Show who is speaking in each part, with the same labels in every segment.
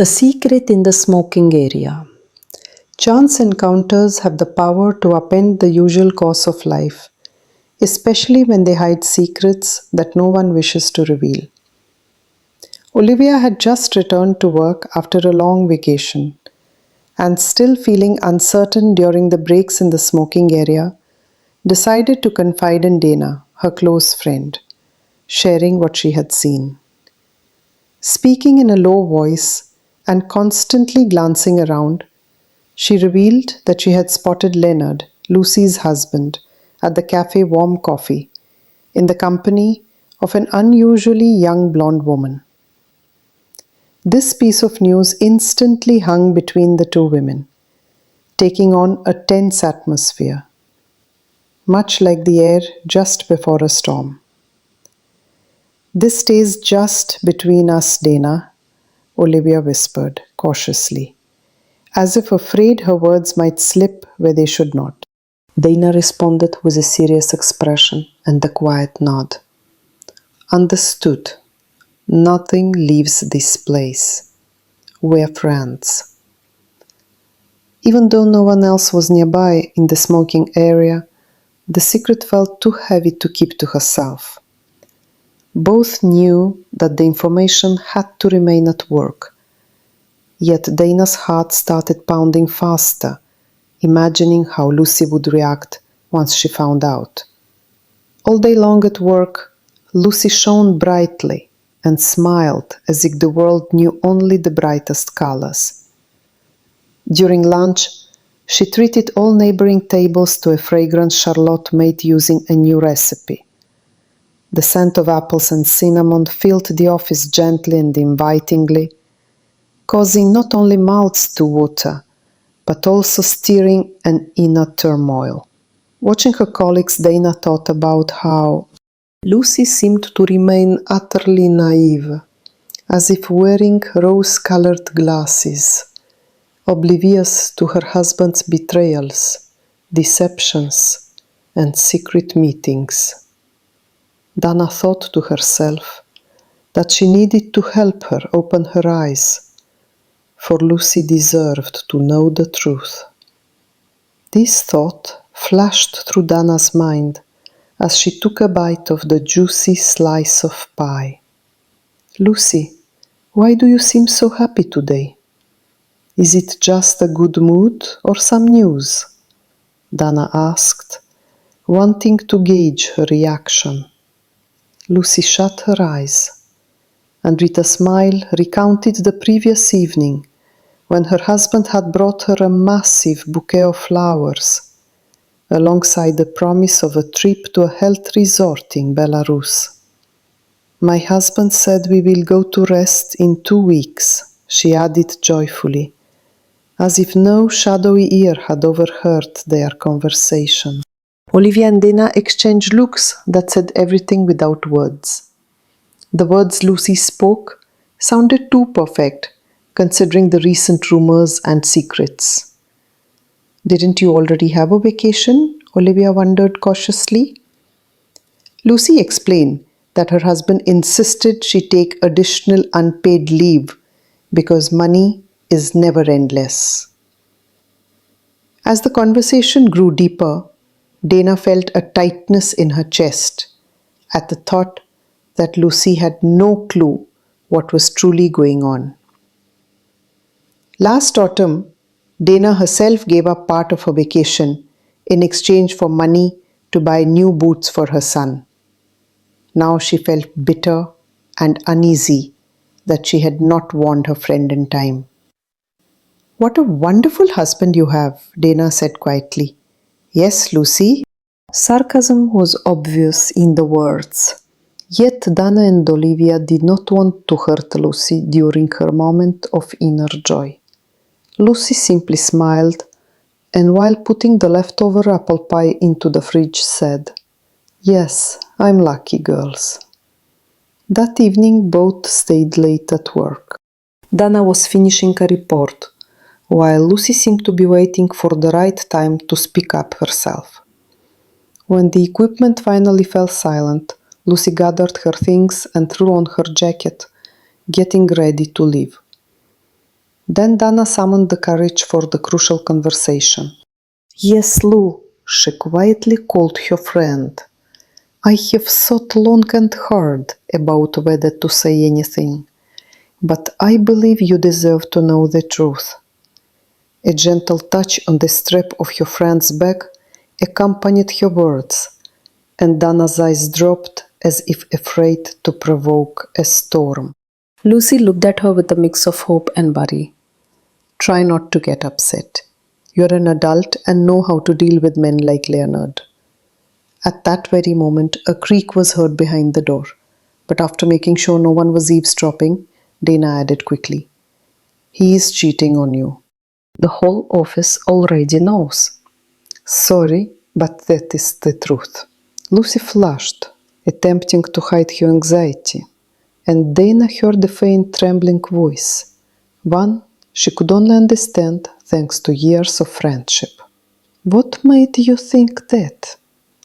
Speaker 1: A secret in the smoking area. Chance encounters have the power to upend the usual course of life, especially when they hide secrets that no one wishes to reveal. Olivia had just returned to work after a long vacation, and still feeling uncertain during the breaks in the smoking area, decided to confide in Dana, her close friend, sharing what she had seen. Speaking in a low voice and constantly glancing around, she revealed that she had spotted Leonard, Lucy's husband, at the cafe Warm Coffee, in the company of an unusually young blonde woman. This piece of news instantly hung between the two women, taking on a tense atmosphere, much like the air just before a storm. "This stays just between us, Dana," Olivia whispered cautiously, as if afraid her words might slip where they should not. Dana responded with a serious expression and a quiet nod. "Understood. Nothing leaves this place. We're friends." Even though no one else was nearby in the smoking area, the secret felt too heavy to keep to herself. Both knew that the information had to remain at work, yet Dana's heart started pounding faster, imagining how Lucy would react once she found out. All day long at work, Lucy shone brightly and smiled as if the world knew only the brightest colors. During lunch, she treated all neighboring tables to a fragrant charlotte made using a new recipe. The scent of apples and cinnamon filled the office gently and invitingly, causing not only mouths to water, but also stirring an inner turmoil. Watching her colleagues, Dana thought about how Lucy seemed to remain utterly naive, as if wearing rose-colored glasses, oblivious to her husband's betrayals, deceptions, and secret meetings. Dana thought to herself that she needed to help her open her eyes, for Lucy deserved to know the truth. This thought flashed through Dana's mind as she took a bite of the juicy slice of pie. "Lucy, why do you seem so happy today? Is it just a good mood or some news?" Dana asked, wanting to gauge her reaction. Lucy shut her eyes and with a smile recounted the previous evening when her husband had brought her a massive bouquet of flowers, alongside the promise of a trip to a health resort in Belarus. "My husband said we will go to rest in 2 weeks," she added joyfully, as if no shadowy ear had overheard their conversation. Olivia and Dana exchanged looks that said everything without words. The words Lucy spoke sounded too perfect, considering the recent rumors and secrets. "Didn't you already have a vacation?" Olivia wondered cautiously. Lucy explained that her husband insisted she take additional unpaid leave because money is never endless. As the conversation grew deeper, Dana felt a tightness in her chest at the thought that Lucy had no clue what was truly going on. Last autumn, Dana herself gave up part of her vacation in exchange for money to buy new boots for her son. Now she felt bitter and uneasy that she had not warned her friend in time. "What a wonderful husband you have," Dana said quietly. "Yes, Lucy." Sarcasm was obvious in the words. Yet Dana and Olivia did not want to hurt Lucy during her moment of inner joy. Lucy simply smiled, and while putting the leftover apple pie into the fridge said, "Yes, I'm lucky, girls." That evening both stayed late at work. Dana was finishing a report, while Lucy seemed to be waiting for the right time to speak up herself. When the equipment finally fell silent, Lucy gathered her things and threw on her jacket, getting ready to leave. Then Dana summoned the courage for the crucial conversation. "Yes, Lou," she quietly called her friend. "I have thought long and hard about whether to say anything, but I believe you deserve to know the truth." A gentle touch on the strap of her friend's back accompanied her words, and Dana's eyes dropped as if afraid to provoke a storm. Lucy looked at her with a mix of hope and worry. "Try not to get upset. You're an adult and know how to deal with men like Leonard." At that very moment, a creak was heard behind the door, but after making sure no one was eavesdropping, Dana added quickly, "He is cheating on you. The whole office already knows." "Sorry, but that is the truth." Lucy flushed, attempting to hide her anxiety, and Dana heard a faint trembling voice, one she could only understand thanks to years of friendship. "What made you think that?"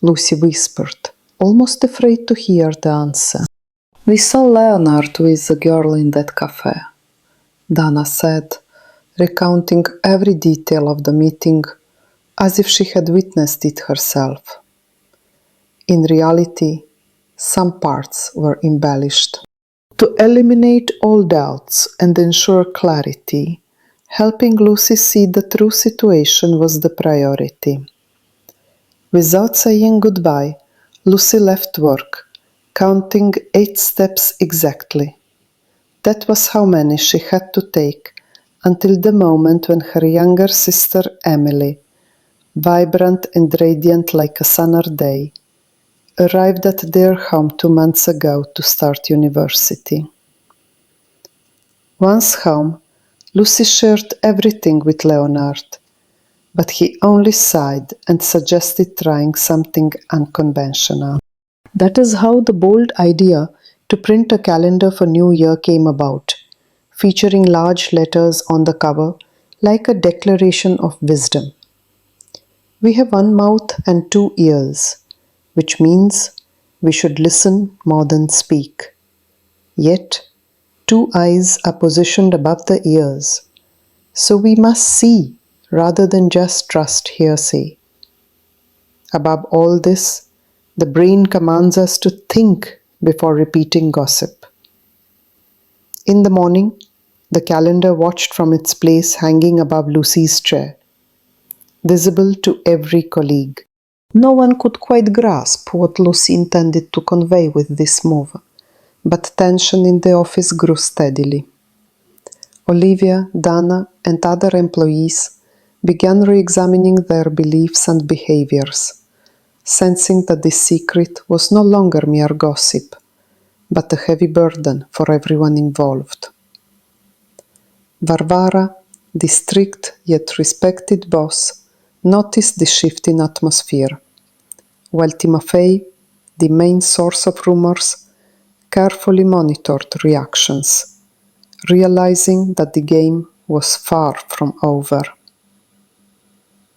Speaker 1: Lucy whispered, almost afraid to hear the answer. "We saw Leonard with the girl in that cafe," Dana said, recounting every detail of the meeting as if she had witnessed it herself. In reality, some parts were embellished. To eliminate all doubts and ensure clarity, helping Lucy see the true situation was the priority. Without saying goodbye, Lucy left work, counting 8 steps exactly. That was how many she had to take until the moment when her younger sister Emily, vibrant and radiant like a summer day, arrived at their home 2 months ago to start university. Once home, Lucy shared everything with Leonard, but he only sighed and suggested trying something unconventional. That is how the bold idea to print a calendar for New Year came about, featuring large letters on the cover like a declaration of wisdom. "We have one mouth and 2 ears, which means we should listen more than speak. Yet, 2 eyes are positioned above the ears, so we must see rather than just trust hearsay. Above all this, the brain commands us to think before repeating gossip." In the morning, the calendar watched from its place hanging above Lucy's chair, visible to every colleague. No one could quite grasp what Lucy intended to convey with this move, but tension in the office grew steadily. Olivia, Dana, and other employees began re-examining their beliefs and behaviors, sensing that this secret was no longer mere gossip, but a heavy burden for everyone involved. Varvara, the strict yet respected boss, noticed the shift in atmosphere, while Timofey, the main source of rumors, carefully monitored reactions, realizing that the game was far from over.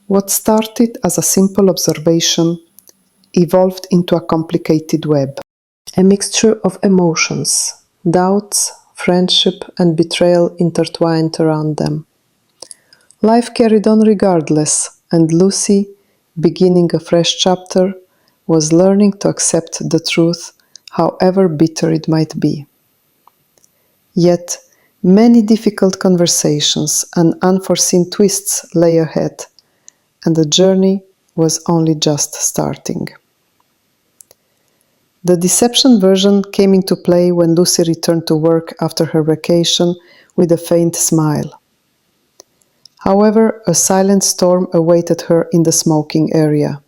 Speaker 1: What started as a simple observation evolved into a complicated web, a mixture of emotions, doubts, friendship, and betrayal intertwined around them. Life carried on regardless, and Lucy, beginning a fresh chapter, was learning to accept the truth, however bitter it might be. Yet, many difficult conversations and unforeseen twists lay ahead, and the journey was only just starting. The deception version came into play when Lucy returned to work after her vacation with a faint smile. However, a silent storm awaited her in the smoking area.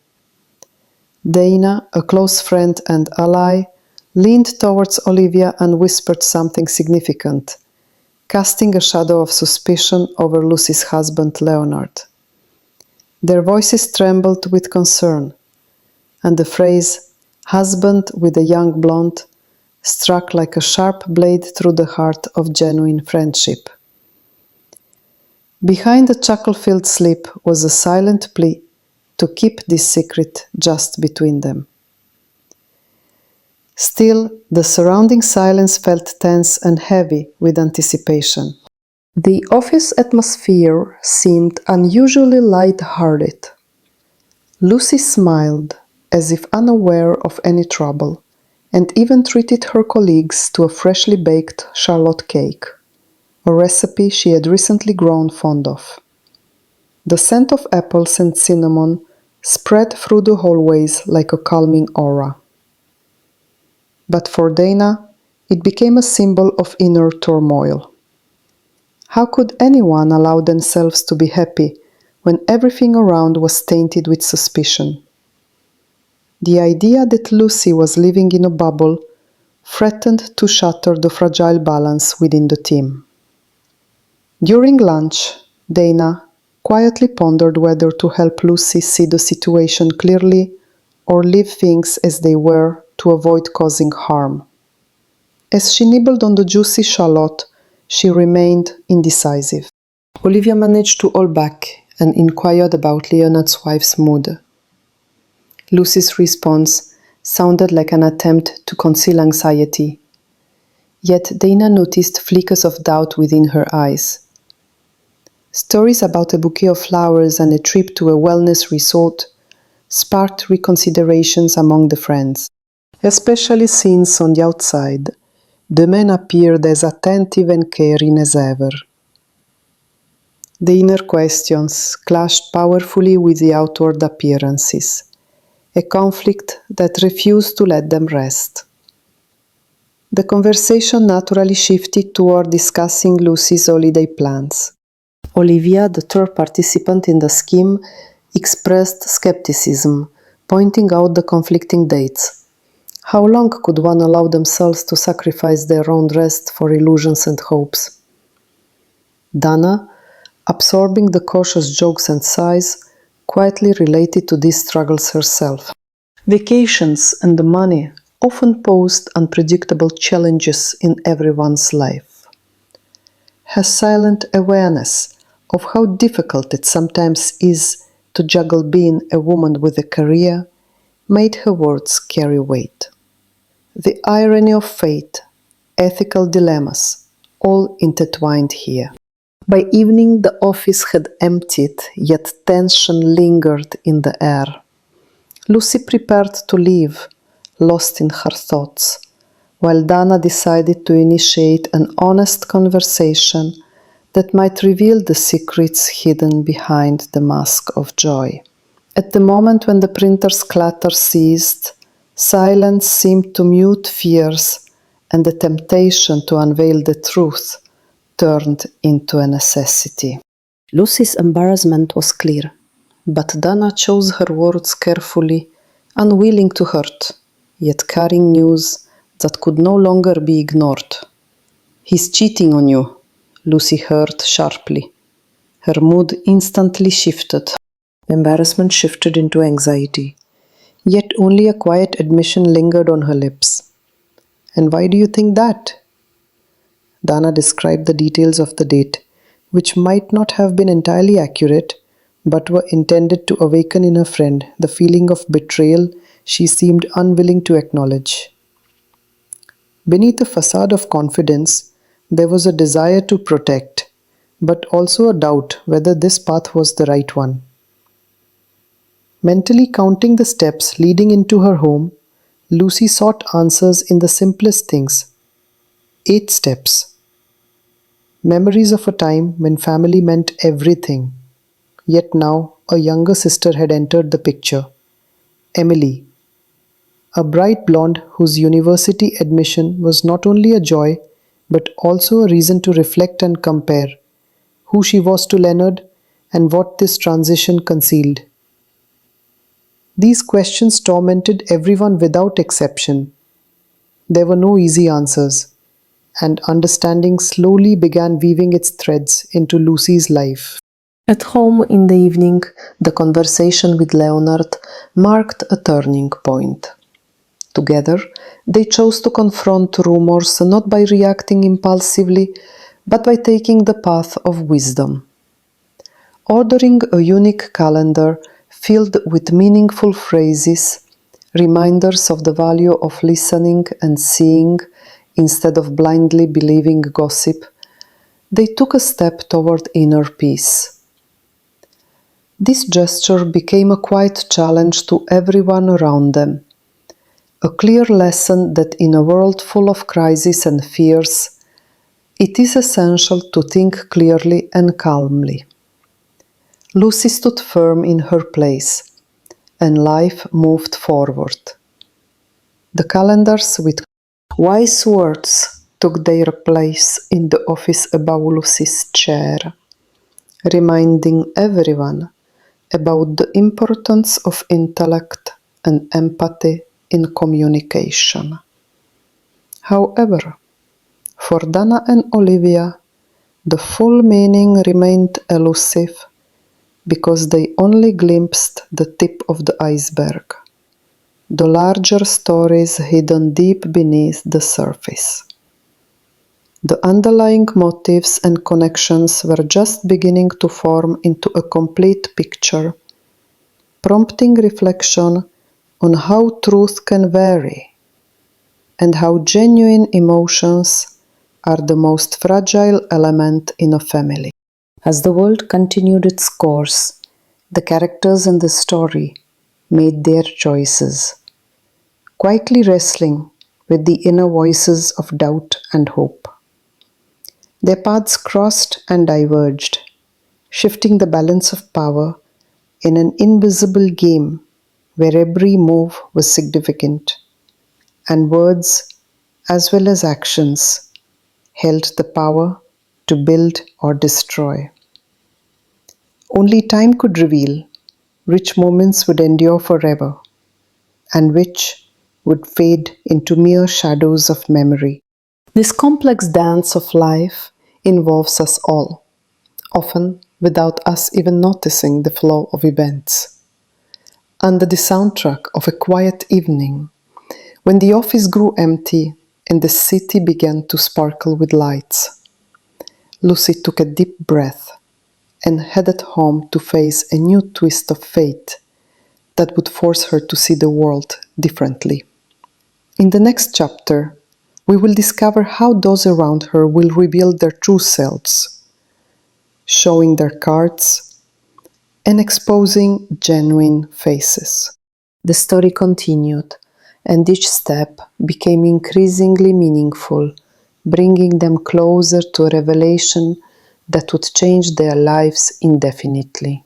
Speaker 1: Dana, a close friend and ally, leaned towards Olivia and whispered something significant, casting a shadow of suspicion over Lucy's husband, Leonard. Their voices trembled with concern, and the phrase, "husband with a young blonde," struck like a sharp blade through the heart of genuine friendship. Behind the chuckle-filled slip was a silent plea to keep this secret just between them. Still, the surrounding silence felt tense and heavy with anticipation. The office atmosphere seemed unusually light-hearted. Lucy smiled, as if unaware of any trouble, and even treated her colleagues to a freshly baked Charlotte cake, a recipe she had recently grown fond of. The scent of apples and cinnamon spread through the hallways like a calming aura. But for Dana, it became a symbol of inner turmoil. How could anyone allow themselves to be happy when everything around was tainted with suspicion? The idea that Lucy was living in a bubble threatened to shatter the fragile balance within the team. During lunch, Dana quietly pondered whether to help Lucy see the situation clearly or leave things as they were to avoid causing harm. As she nibbled on the juicy shallot, she remained indecisive. Olivia managed to hold back and inquired about Leonard's wife's mood. Lucy's response sounded like an attempt to conceal anxiety. Yet Dana noticed flickers of doubt within her eyes. Stories about a bouquet of flowers and a trip to a wellness resort sparked reconsiderations among the friends. Especially since on the outside, the men appeared as attentive and caring as ever. The inner questions clashed powerfully with the outward appearances, a conflict that refused to let them rest. The conversation naturally shifted toward discussing Lucy's holiday plans. Olivia, the third participant in the scheme, expressed skepticism, pointing out the conflicting dates. How long could one allow themselves to sacrifice their own rest for illusions and hopes? Dana, absorbing the cautious jokes and sighs, quietly related to these struggles herself. Vacations and the money often posed unpredictable challenges in everyone's life. Her silent awareness of how difficult it sometimes is to juggle being a woman with a career made her words carry weight. The irony of fate, ethical dilemmas, all intertwined here. By evening, the office had emptied, yet tension lingered in the air. Lucy prepared to leave, lost in her thoughts, while Dana decided to initiate an honest conversation that might reveal the secrets hidden behind the mask of joy. At the moment when the printer's clatter ceased, silence seemed to mute fears, and the temptation to unveil the truth turned into a necessity. Lucy's embarrassment was clear, but Dana chose her words carefully, unwilling to hurt, yet carrying news that could no longer be ignored. "He's cheating on you," Lucy heard sharply. Her mood instantly shifted. Embarrassment shifted into anxiety, yet only a quiet admission lingered on her lips. "And why do you think that?" Dana described the details of the date, which might not have been entirely accurate, but were intended to awaken in her friend the feeling of betrayal she seemed unwilling to acknowledge. Beneath a facade of confidence, there was a desire to protect, but also a doubt whether this path was the right one. Mentally counting the steps leading into her home, Lucy sought answers in the simplest things. 8 steps. Memories of a time when family meant everything. Yet now a younger sister had entered the picture. Emily, a bright blonde whose university admission was not only a joy, but also a reason to reflect and compare who she was to Leonard and what this transition concealed. These questions tormented everyone without exception. There were no easy answers, and understanding slowly began weaving its threads into Lucy's life. At home in the evening, the conversation with Leonard marked a turning point. Together, they chose to confront rumors not by reacting impulsively, but by taking the path of wisdom. Ordering a unique calendar filled with meaningful phrases, reminders of the value of listening and seeing instead of blindly believing gossip, They took a step toward inner peace. This gesture became a quiet challenge to everyone around them, a clear lesson that in a world full of crises and fears, it is essential to think clearly and calmly. Lucy stood firm in her place, and life moved forward. The calendars with wise words took their place in the office above Lucy's chair, reminding everyone about the importance of intellect and empathy in communication. However, for Dana and Olivia, the full meaning remained elusive because they only glimpsed the tip of the iceberg, the larger stories hidden deep beneath the surface. The underlying motives and connections were just beginning to form into a complete picture, prompting reflection on how truth can vary and how genuine emotions are the most fragile element in a family. As the world continued its course, the characters in the story made their choices, quietly wrestling with the inner voices of doubt and hope. Their paths crossed and diverged, shifting the balance of power in an invisible game where every move was significant, and words, as well as actions, held the power to build or destroy. Only time could reveal which moments would endure forever and which would fade into mere shadows of memory. This complex dance of life involves us all, often without us even noticing the flow of events. Under the soundtrack of a quiet evening, when the office grew empty and the city began to sparkle with lights, Lucy took a deep breath and headed home to face a new twist of fate that would force her to see the world differently. In the next chapter, we will discover how those around her will reveal their true selves, showing their cards and exposing genuine faces. The story continued, and each step became increasingly meaningful, bringing them closer to a revelation that would change their lives indefinitely.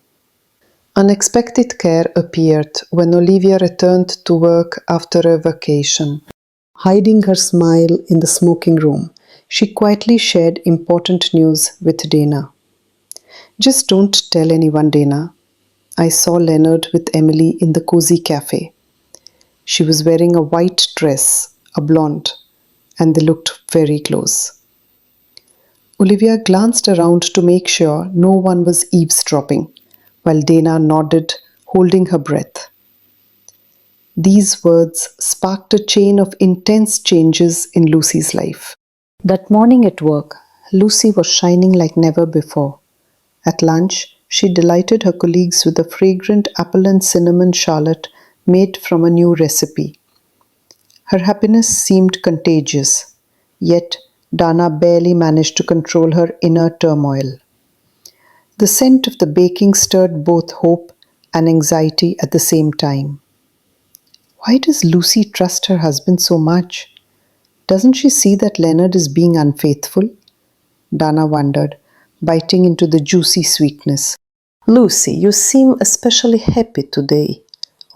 Speaker 1: Unexpected care appeared when Olivia returned to work after a vacation. Hiding her smile in the smoking room, she quietly shared important news with Dana. "Just don't tell anyone, Dana. I saw Leonard with Emily in the cozy cafe. She was wearing a white dress, a blonde, and they looked very close." Olivia glanced around to make sure no one was eavesdropping, while Dana nodded, holding her breath. These words sparked a chain of intense changes in Lucy's life. That morning at work, Lucy was shining like never before. At lunch, she delighted her colleagues with a fragrant apple and cinnamon charlotte made from a new recipe. Her happiness seemed contagious, yet Dana barely managed to control her inner turmoil. The scent of the baking stirred both hope and anxiety at the same time. Why does Lucy trust her husband so much? Doesn't she see that Leonard is being unfaithful? Dana wondered, biting into the juicy sweetness. "Lucy, you seem especially happy today,"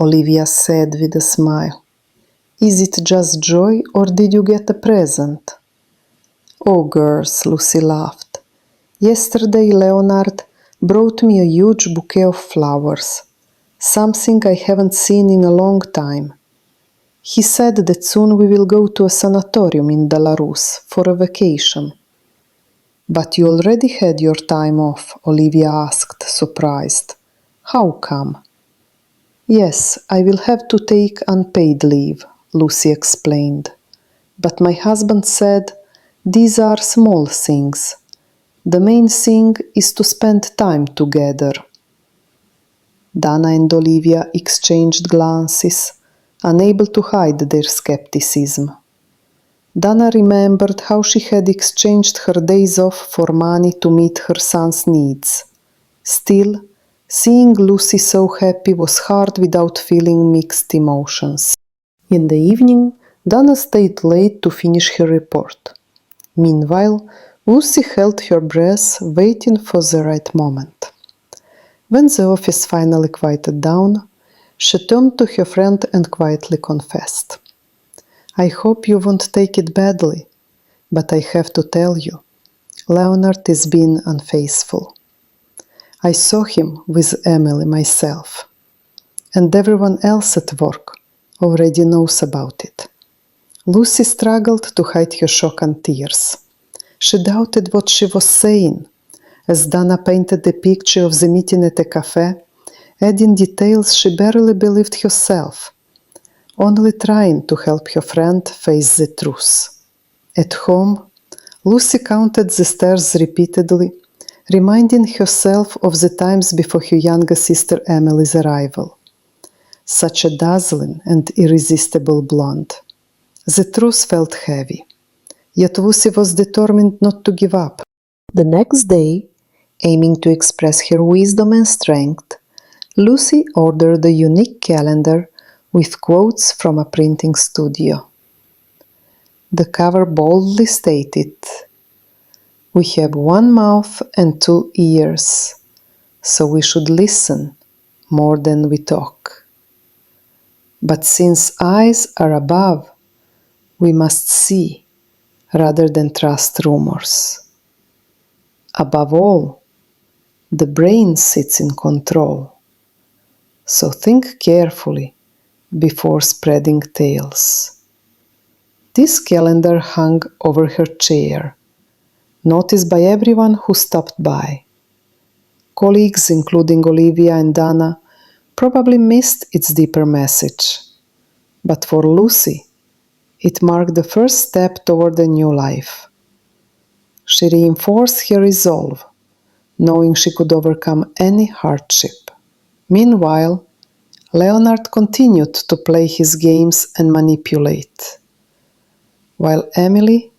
Speaker 1: Olivia said with a smile. "Is it just joy, or did you get a present?" "Oh, girls," Lucy laughed. "Yesterday Leonard brought me a huge bouquet of flowers, something I haven't seen in a long time. He said that soon we will go to a sanatorium in Belarus for a vacation." "But you already had your time off," Olivia asked, surprised. "How come?" "Yes, I will have to take unpaid leave," Lucy explained. "But my husband said these are small things. The main thing is to spend time together." Dana and Olivia exchanged glances, unable to hide their skepticism. Dana remembered how she had exchanged her days off for money to meet her son's needs. Still, seeing Lucy so happy was hard without feeling mixed emotions. In the evening, Dana stayed late to finish her report. Meanwhile, Lucy held her breath, waiting for the right moment. When the office finally quieted down, she turned to her friend and quietly confessed, "I hope you won't take it badly, but I have to tell you, Leonard is being unfaithful. I saw him with Emily myself, and everyone else at work already knows about it." Lucy struggled to hide her shock and tears. She doubted what she was saying, as Dana painted the picture of the meeting at a cafe, adding details she barely believed herself, only trying to help her friend face the truth. At home, Lucy counted the stairs repeatedly, reminding herself of the times before her younger sister Emily's arrival. Such a dazzling and irresistible blonde. The truth felt heavy, yet Lucy was determined not to give up. The next day, aiming to express her wisdom and strength, Lucy ordered a unique calendar with quotes from a printing studio. The cover boldly stated, "We have one mouth and 2 ears, so we should listen more than we talk. But since eyes are above, we must see rather than trust rumors. Above all, the brain sits in control, so think carefully before spreading tales." This calendar hung over her chair, noticed by everyone who stopped by. Colleagues, including Olivia and Dana, probably missed its deeper message. But for Lucy, it marked the first step toward a new life. She reinforced her resolve, knowing she could overcome any hardship. Meanwhile, Leonard continued to play his games and manipulate, while Emily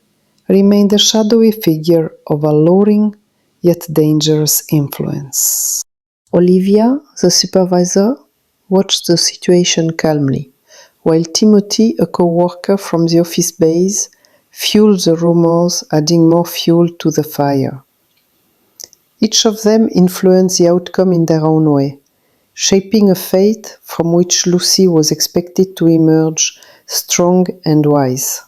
Speaker 1: remained a shadowy figure of alluring yet dangerous influence. Olivia, the supervisor, watched the situation calmly, while Timothy, a co-worker from the office base, fueled the rumors, adding more fuel to the fire. Each of them influenced the outcome in their own way, shaping a fate from which Lucy was expected to emerge strong and wise.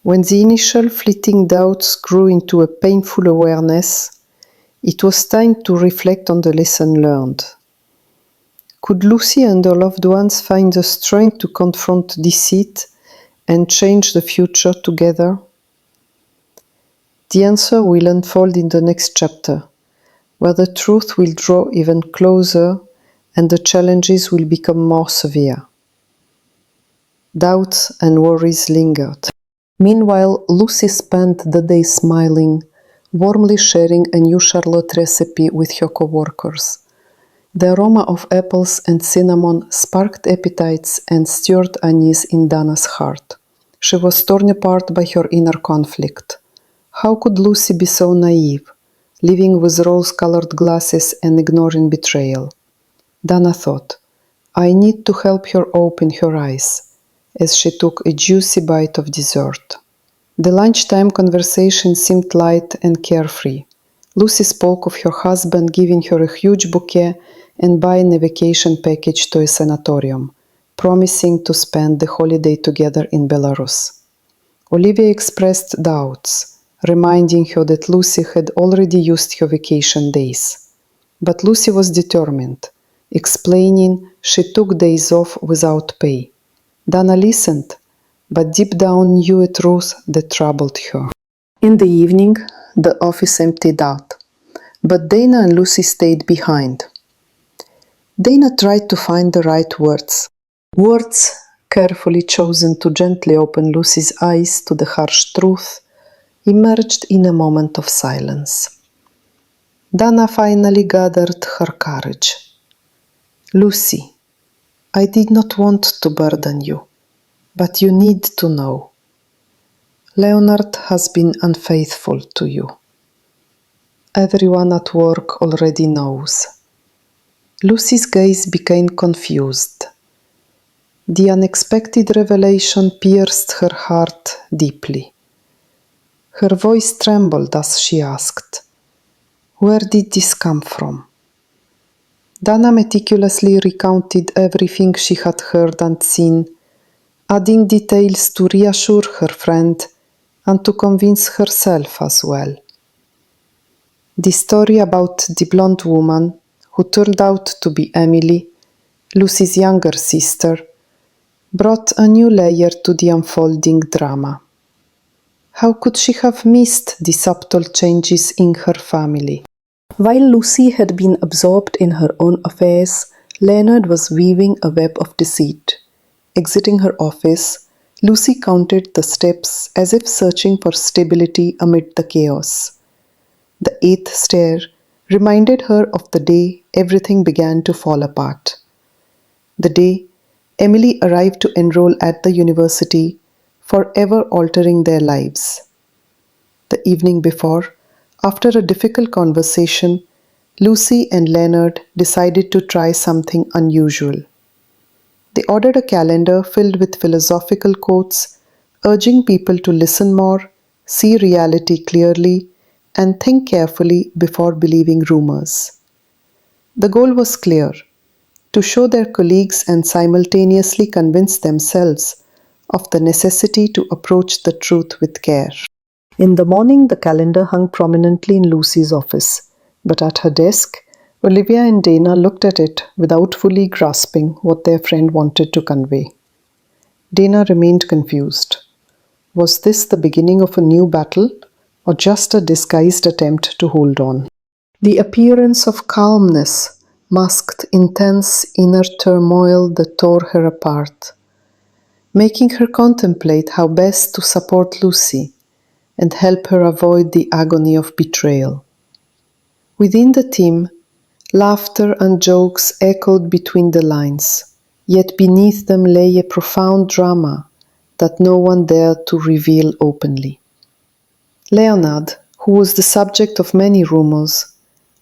Speaker 1: When the initial fleeting doubts grew into a painful awareness, it was time to reflect on the lesson learned. Could Lucy and her loved ones find the strength to confront deceit and change the future together? The answer will unfold in the next chapter, where the truth will draw even closer and the challenges will become more severe. Doubts and worries lingered. Meanwhile, Lucy spent the day smiling, warmly sharing a new Charlotte recipe with her co-workers. The aroma of apples and cinnamon sparked appetites and stirred unease in Dana's heart. She was torn apart by her inner conflict. How could Lucy be so naive, living with rose-colored glasses and ignoring betrayal? Dana thought, "I need to help her open her eyes," as she took a juicy bite of dessert. The lunchtime conversation seemed light and carefree. Lucy spoke of her husband giving her a huge bouquet and buying a vacation package to a sanatorium, promising to spend the holiday together in Belarus. Olivia expressed doubts, reminding her that Lucy had already used her vacation days. But Lucy was determined, explaining she took days off without pay. Dana listened, but deep down knew a truth that troubled her. In the evening, the office emptied out, but Dana and Lucy stayed behind. Dana tried to find the right words. Words carefully chosen to gently open Lucy's eyes to the harsh truth emerged in a moment of silence. Dana finally gathered her courage. "Lucy, I did not want to burden you, but you need to know. Leonard has been unfaithful to you. Everyone at work already knows. Lucy's gaze became confused. The unexpected revelation pierced her heart deeply. Her voice trembled as she asked, "Where did this come from?" Dana meticulously recounted everything she had heard and seen, adding details to reassure her friend and to convince herself as well. The story about the blonde woman, who turned out to be Emily, Lucy's younger sister, brought a new layer to the unfolding drama. How could she have missed the subtle changes in her family? While Lucy had been absorbed in her own affairs, Leonard was weaving a web of deceit. Exiting her office, Lucy counted the steps as if searching for stability amid the chaos. The eighth stair reminded her of the day everything began to fall apart. The day Emily arrived to enroll at the university, forever altering their lives. The evening before, after a difficult conversation, Lucy and Leonard decided to try something unusual. They ordered a calendar filled with philosophical quotes, urging people to listen more, see reality clearly, and think carefully before believing rumors. The goal was clear: to show their colleagues and simultaneously convince themselves of the necessity to approach the truth with care. In the morning, the calendar hung prominently in Lucy's office, but at her desk, Olivia and Dana looked at it without fully grasping what their friend wanted to convey. Dana remained confused. Was this the beginning of a new battle, or just a disguised attempt to hold on? The appearance of calmness masked intense inner turmoil that tore her apart, making her contemplate how best to support Lucy and help her avoid the agony of betrayal. Within the team, laughter and jokes echoed between the lines, yet beneath them lay a profound drama that no one dared to reveal openly. Leonard, who was the subject of many rumors,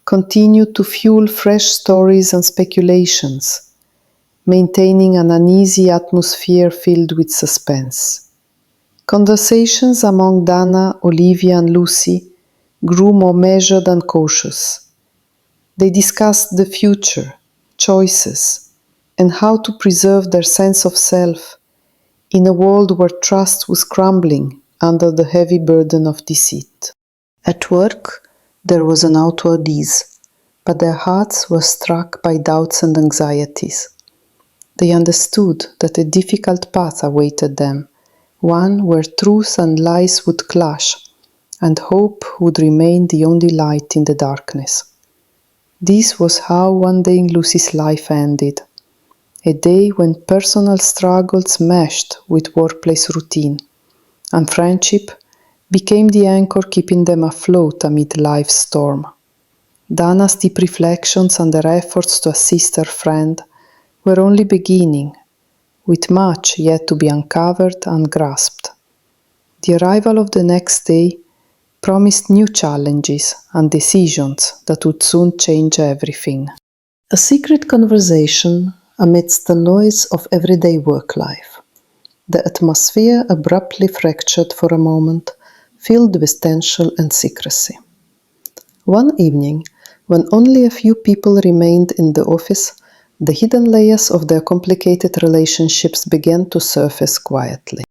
Speaker 1: continued to fuel fresh stories and speculations, maintaining an uneasy atmosphere filled with suspense. Conversations among Dana, Olivia, and Lucy grew more measured and cautious. They discussed the future, choices, and how to preserve their sense of self in a world where trust was crumbling under the heavy burden of deceit. At work, there was an outward ease, but their hearts were struck by doubts and anxieties. They understood that a difficult path awaited them, one where truth and lies would clash, and hope would remain the only light in the darkness. This was how one day in Lucy's life ended, a day when personal struggles meshed with workplace routine, and friendship became the anchor keeping them afloat amid life's storm. Dana's deep reflections and her efforts to assist her friend were only beginning, with much yet to be uncovered and grasped. The arrival of the next day promised new challenges and decisions that would soon change everything. A secret conversation amidst the noise of everyday work life. The atmosphere abruptly fractured for a moment, filled with tension and secrecy. One evening, when only a few people remained in the office, the hidden layers of their complicated relationships began to surface quietly.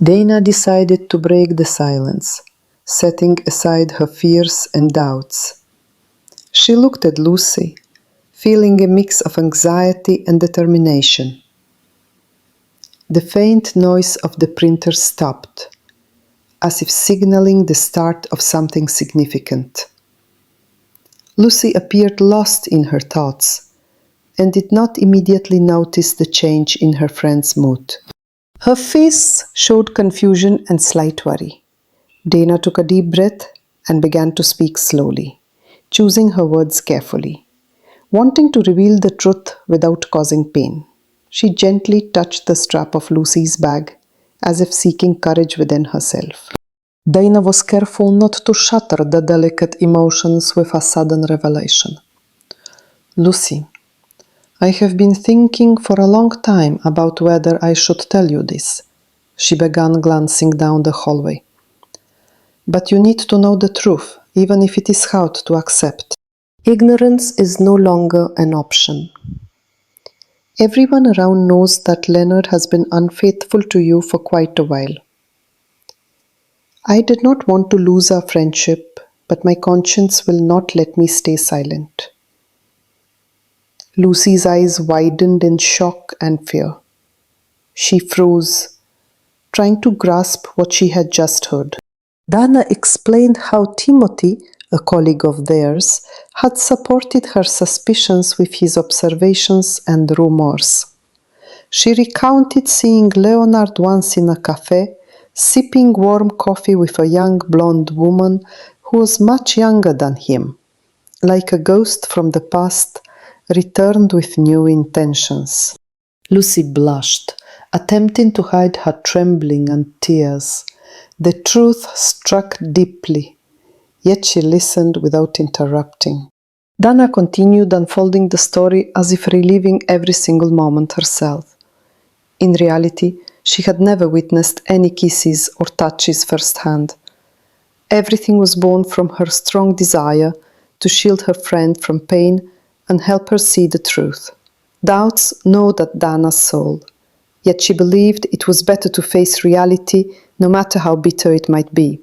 Speaker 1: Dana decided to break the silence, setting aside her fears and doubts. She looked at Lucy, feeling a mix of anxiety and determination. The faint noise of the printer stopped, as if signaling the start of something significant. Lucy appeared lost in her thoughts and did not immediately notice the change in her friend's mood. Her face showed confusion and slight worry. Dana took a deep breath and began to speak slowly, choosing her words carefully. Wanting to reveal the truth without causing pain, she gently touched the strap of Lucy's bag, as if seeking courage within herself. Dana was careful not to shatter the delicate emotions with a sudden revelation. Lucy, I have been thinking for a long time about whether I should tell you this, she began, glancing down the hallway. But you need to know the truth, even if it is hard to accept. Ignorance is no longer an option. Everyone around knows that Leonard has been unfaithful to you for quite a while. I did not want to lose our friendship, but my conscience will not let me stay silent. Lucy's eyes widened in shock and fear. She froze, trying to grasp what she had just heard. Dana explained how Timothy, a colleague of theirs, had supported her suspicions with his observations and rumors. She recounted seeing Leonard once in a cafe, sipping warm coffee with a young blonde woman who was much younger than him, like a ghost from the past returned with new intentions. Lucy blushed, attempting to hide her trembling and tears. The truth struck deeply, yet she listened without interrupting. Dana continued unfolding the story as if reliving every single moment herself. In reality, she had never witnessed any kisses or touches firsthand. Everything was born from her strong desire to shield her friend from pain and help her see the truth. Doubts gnawed at Dana's soul, yet she believed it was better to face reality, no matter how bitter it might be.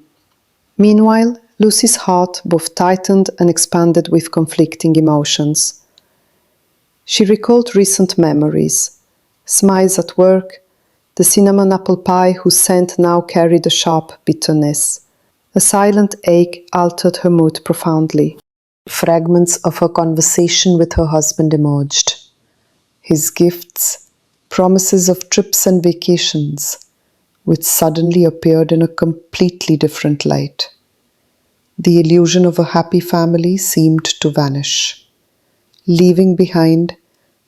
Speaker 1: Meanwhile, Lucy's heart both tightened and expanded with conflicting emotions. She recalled recent memories, smiles at work, the cinnamon apple pie whose scent now carried a sharp bitterness. A silent ache altered her mood profoundly. Fragments of her conversation with her husband emerged. His gifts, promises of trips and vacations, which suddenly appeared in a completely different light. The illusion of a happy family seemed to vanish, leaving behind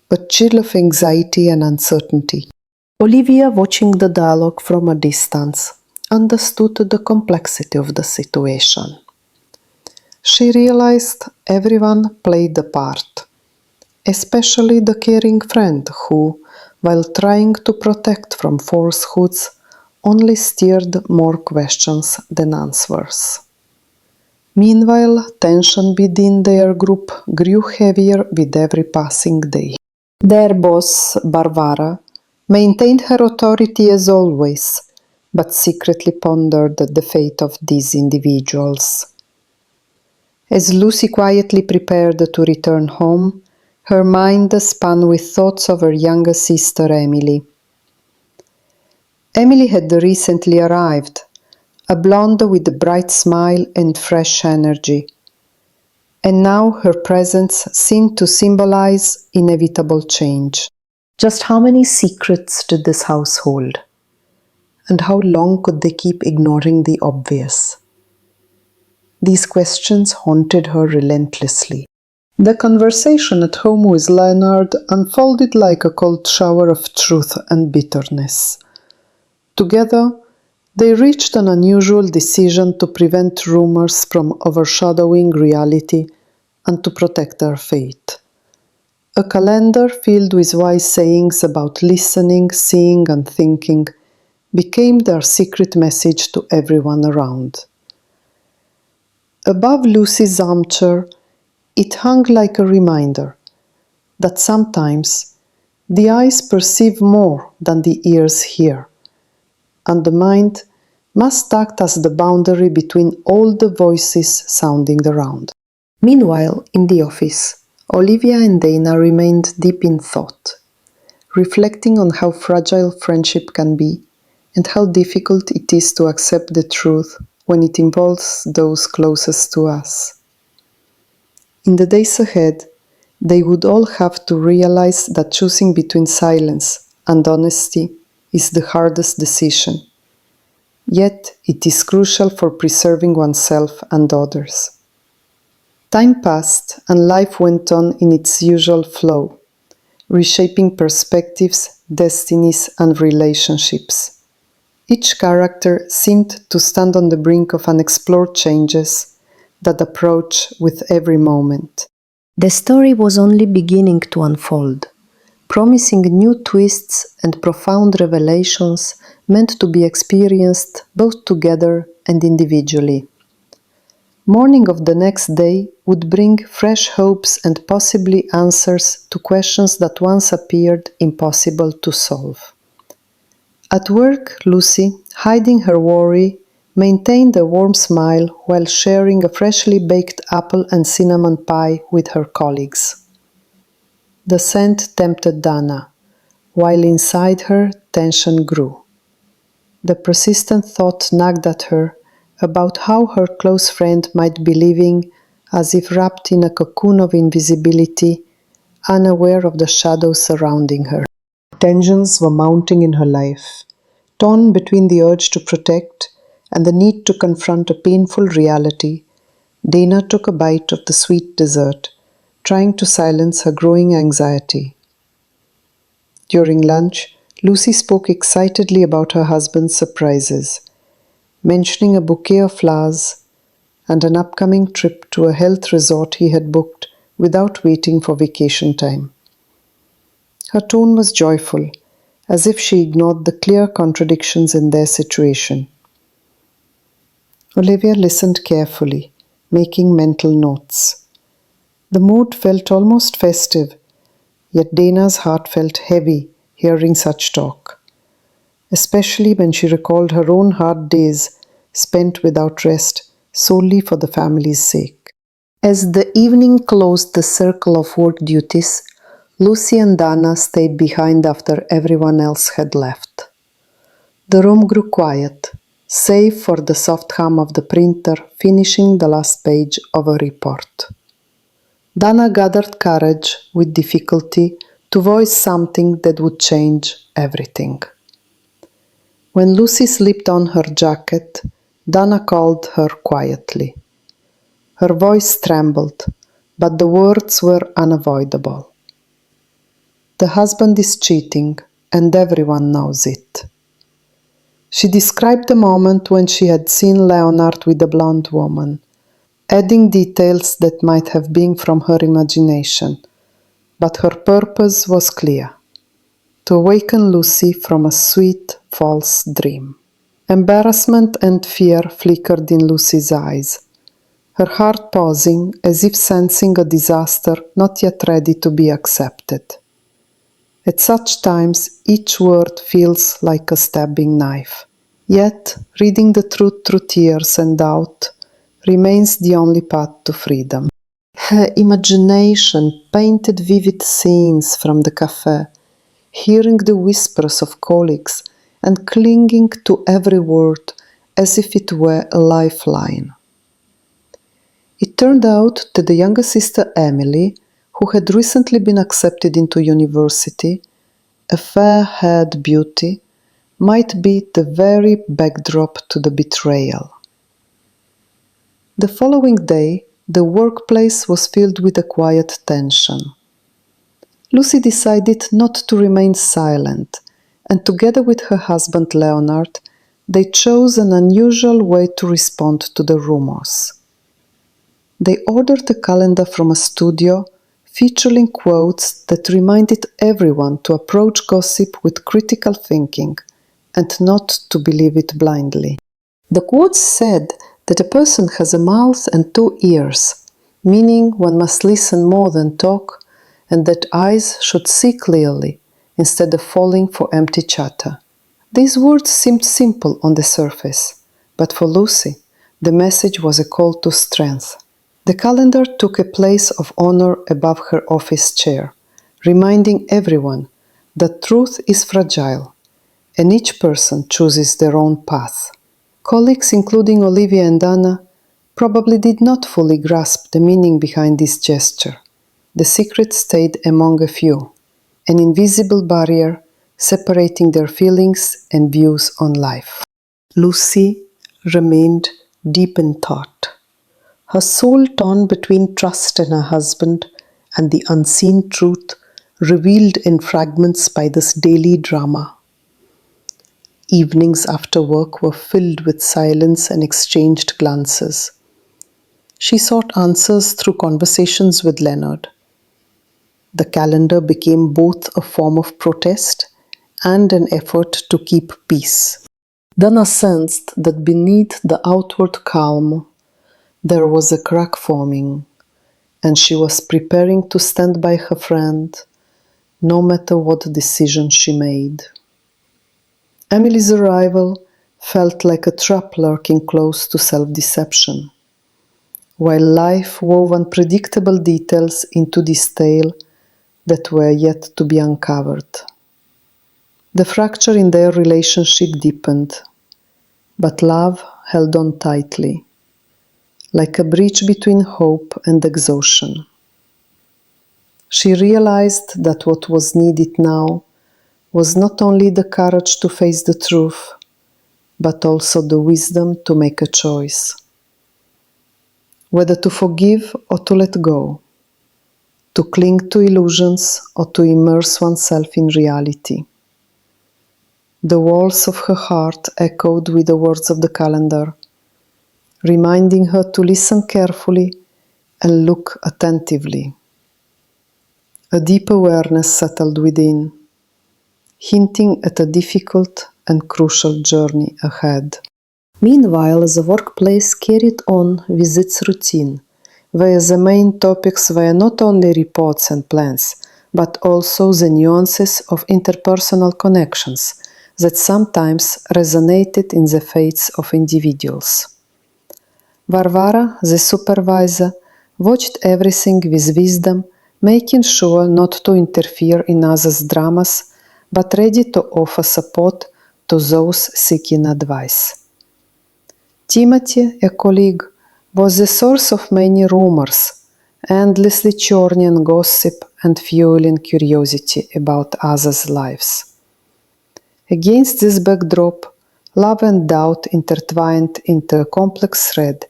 Speaker 1: a chill of anxiety and uncertainty. Olivia, watching the dialogue from a distance, understood the complexity of the situation. She realized everyone played a part, especially the caring friend who, while trying to protect from falsehoods, only stirred more questions than answers. Meanwhile, tension within their group grew heavier with every passing day. Their boss, Barbara, maintained her authority as always, but secretly pondered the fate of these individuals. As Lucy quietly prepared to return home, her mind spun with thoughts of her younger sister Emily. Emily had recently arrived, a blonde with a bright smile and fresh energy, and now her presence seemed to symbolize inevitable change. Just how many secrets did this house hold? And how long could they keep ignoring the obvious? These questions haunted her relentlessly. The conversation at home with Leonard unfolded like a cold shower of truth and bitterness. Together, they reached an unusual decision to prevent rumors from overshadowing reality and to protect their faith. A calendar filled with wise sayings about listening, seeing, and thinking became their secret message to everyone around. Above Lucy's armchair, it hung like a reminder that sometimes the eyes perceive more than the ears hear, and the mind must act as the boundary between all the voices sounding around. Meanwhile, in the office, Olivia and Dana remained deep in thought, reflecting on how fragile friendship can be and how difficult it is to accept the truth when it involves those closest to us. In the days ahead, they would all have to realize that choosing between silence and honesty is the hardest decision. Yet, it is crucial for preserving oneself and others. Time passed and life went on in its usual flow, reshaping perspectives, destinies, and relationships. Each character seemed to stand on the brink of unexplored changes that approach with every moment.
Speaker 2: The story was only beginning to unfold, promising new twists and profound revelations meant to be experienced both together and individually. Morning of the next day would bring fresh hopes and possibly answers to questions that once appeared impossible to solve. At work, Lucy, hiding her worry, maintained a warm smile while sharing a freshly baked apple and cinnamon pie with her colleagues. The scent tempted Dana, while inside her tension grew. The persistent thought nagged at her about how her close friend might be living as if wrapped in a cocoon of invisibility, unaware of the shadows surrounding her. Tensions were mounting in her life, torn between the urge to protect and the need to confront a painful reality. Dana took a bite of the sweet dessert, trying to silence her growing anxiety. During lunch, Lucy spoke excitedly about her husband's surprises, mentioning a bouquet of flowers and an upcoming trip to a health resort he had booked without waiting for vacation time. Her tone was joyful, as if she ignored the clear contradictions in their situation. Olivia listened carefully, making mental notes. The mood felt almost festive, yet Dana's heart felt heavy hearing such talk, especially when she recalled her own hard days spent without rest solely for the family's sake. As the evening closed the circle of work duties, Lucy and Dana stayed behind after everyone else had left. The room grew quiet, save for the soft hum of the printer finishing the last page of a report. Dana gathered courage with difficulty to voice something that would change everything. When Lucy slipped on her jacket, Dana called her quietly. Her voice trembled, but the words were unavoidable. The husband is cheating, and everyone knows it. She described the moment when she had seen Leonard with the blonde woman, adding details that might have been from her imagination, but her purpose was clear: to awaken Lucy from a sweet, false dream. Embarrassment and fear flickered in Lucy's eyes, her heart pausing as if sensing a disaster not yet ready to be accepted. At such times, each word feels like a stabbing knife. Yet, reading the truth through tears and doubt remains the only path to freedom. Her imagination painted vivid scenes from the cafe, hearing the whispers of colleagues and clinging to every word as if it were a lifeline. It turned out that the younger sister Emily, who had recently been accepted into university, a fair-haired beauty, might be the very backdrop to the betrayal. The following day, the workplace was filled with a quiet tension. Lucy decided not to remain silent, and together with her husband Leonard, they chose an unusual way to respond to the rumors. They ordered a calendar from a studio featuring quotes that reminded everyone to approach gossip with critical thinking and not to believe it blindly. The quotes said that a person has a mouth and two ears, meaning one must listen more than talk, and that eyes should see clearly instead of falling for empty chatter. These words seemed simple on the surface, but for Lucy, the message was a call to strength. The calendar took a place of honor above her office chair, reminding everyone that truth is fragile, and each person chooses their own path. Colleagues, including Olivia and Dana, probably did not fully grasp the meaning behind this gesture. The secret stayed among a few, an invisible barrier separating their feelings and views on life. Lucy remained deep in thought, her soul torn between trust in her husband and the unseen truth revealed in fragments by this daily drama.
Speaker 1: Evenings after work were filled with silence and exchanged glances. She sought answers through conversations with Leonard. The calendar became both a form of protest and an effort to keep peace. Dana sensed that beneath the outward calm there was a crack forming, and she was preparing to stand by her friend, no matter what decision she made. Emily's arrival felt like a trap lurking close to self-deception. While life wove unpredictable details into this tale that were yet to be uncovered. The fracture in their relationship deepened, but love held on tightly, like a bridge between hope and exhaustion. She realized that what was needed now was not only the courage to face the truth, but also the wisdom to make a choice. Whether to forgive or to let go, to cling to illusions or to immerse oneself in reality. The walls of her heart echoed with the words of the calendar, reminding her to listen carefully and look attentively. A deep awareness settled within, hinting at a difficult and crucial journey ahead. Meanwhile, the workplace carried on with its routine, where the main topics were not only reports and plans, but also the nuances of interpersonal connections that sometimes resonated in the fates of individuals. Varvara, the supervisor, watched everything with wisdom, making sure not to interfere in others' dramas, but ready to offer support to those seeking advice. Timothy, a colleague, was the source of many rumors, endlessly churning gossip and fueling curiosity about others' lives. Against this backdrop, love and doubt intertwined into a complex thread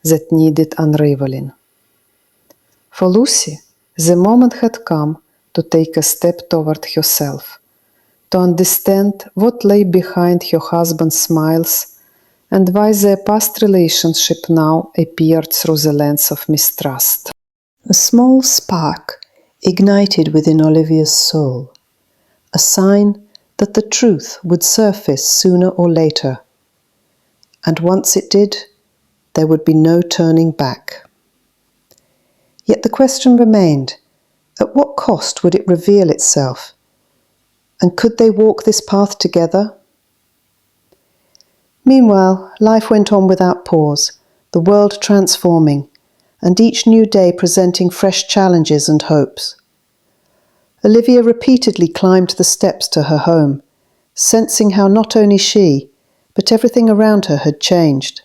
Speaker 1: that needed unraveling. For Lucy, the moment had come to take a step toward herself, to understand what lay behind her husband's smiles and why their past relationship now appeared through the lens of mistrust. A small spark ignited within Olivia's soul, a sign that the truth would surface sooner or later, and once it did, there would be no turning back. Yet the question remained, at what cost would it reveal itself? And could they walk this path together? Meanwhile, life went on without pause, the world transforming, and each new day presenting fresh challenges and hopes. Olivia repeatedly climbed the steps to her home, sensing how not only she, but everything around her had changed.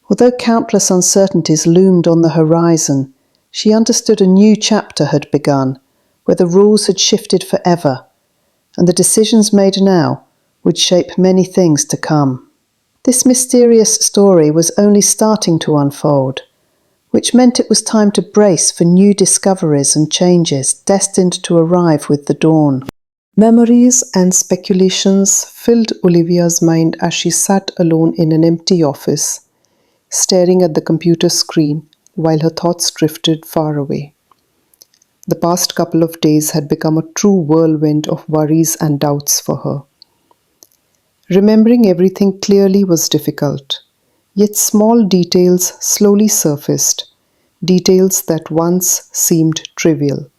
Speaker 1: Although countless uncertainties loomed on the horizon, she understood a new chapter had begun, where the rules had shifted forever, and the decisions made now would shape many things to come. This mysterious story was only starting to unfold, which meant it was time to brace for new discoveries and changes destined to arrive with the dawn. Memories and speculations filled Olivia's mind as she sat alone in an empty office, staring at the computer screen while her thoughts drifted far away. The past couple of days had become a true whirlwind of worries and doubts for her. Remembering everything clearly was difficult, yet small details slowly surfaced, details that once seemed trivial.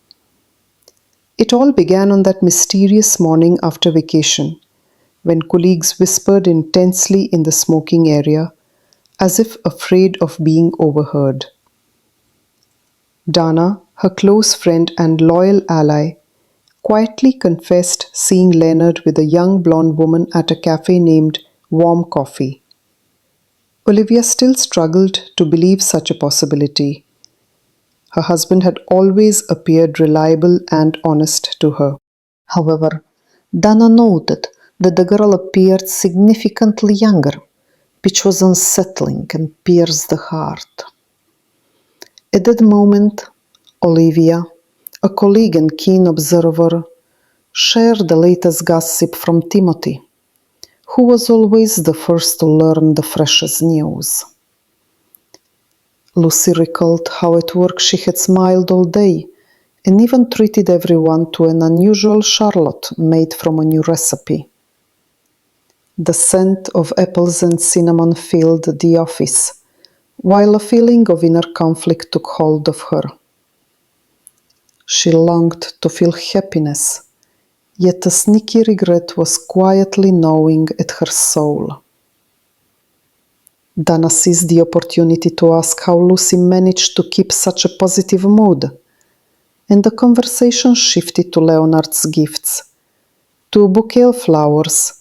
Speaker 1: It all began on that mysterious morning after vacation, when colleagues whispered intensely in the smoking area, as if afraid of being overheard. Dana, her close friend and loyal ally, quietly confessed seeing Leonard with a young blonde woman at a cafe named Warm Coffee. Olivia still struggled to believe such a possibility. Her husband had always appeared reliable and honest to her. However, Dana noted that the girl appeared significantly younger, which was unsettling and pierced the heart. At that moment, Olivia, a colleague and keen observer, share the latest gossip from Timothy, who was always the first to learn the freshest news. Lucy recalled how at work she had smiled all day and even treated everyone to an unusual charlotte made from a new recipe. The scent of apples and cinnamon filled the office, while a feeling of inner conflict took hold of her. She longed to feel happiness, yet a sneaky regret was quietly gnawing at her soul. Dana seized the opportunity to ask how Lucy managed to keep such a positive mood, and the conversation shifted to Leonard's gifts, to a bouquet of flowers,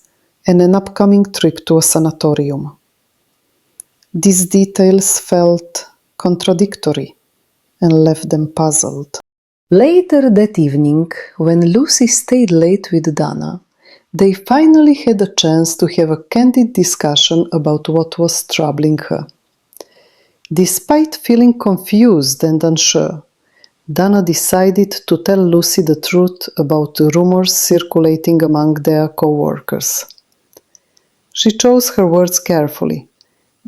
Speaker 1: and an upcoming trip to a sanatorium. These details felt contradictory and left them puzzled. Later that evening, when Lucy stayed late with Dana, they finally had a chance to have a candid discussion about what was troubling her. Despite feeling confused and unsure, Dana decided to tell Lucy the truth about the rumors circulating among their co-workers. She chose her words carefully,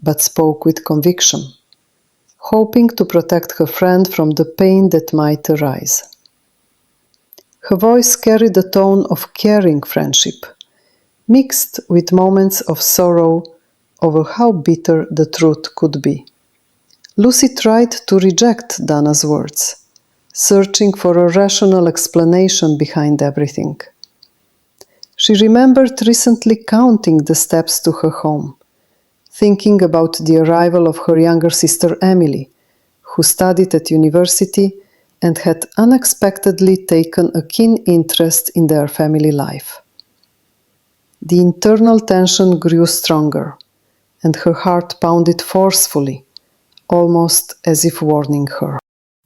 Speaker 1: but spoke with conviction, hoping to protect her friend from the pain that might arise. Her voice carried a tone of caring friendship, mixed with moments of sorrow over how bitter the truth could be. Lucy tried to reject Dana's words, searching for a rational explanation behind everything. She remembered recently counting the steps to her home, thinking about the arrival of her younger sister Emily, who studied at university and had unexpectedly taken a keen interest in their family life. The internal tension grew stronger, and her heart pounded forcefully, almost as if warning her.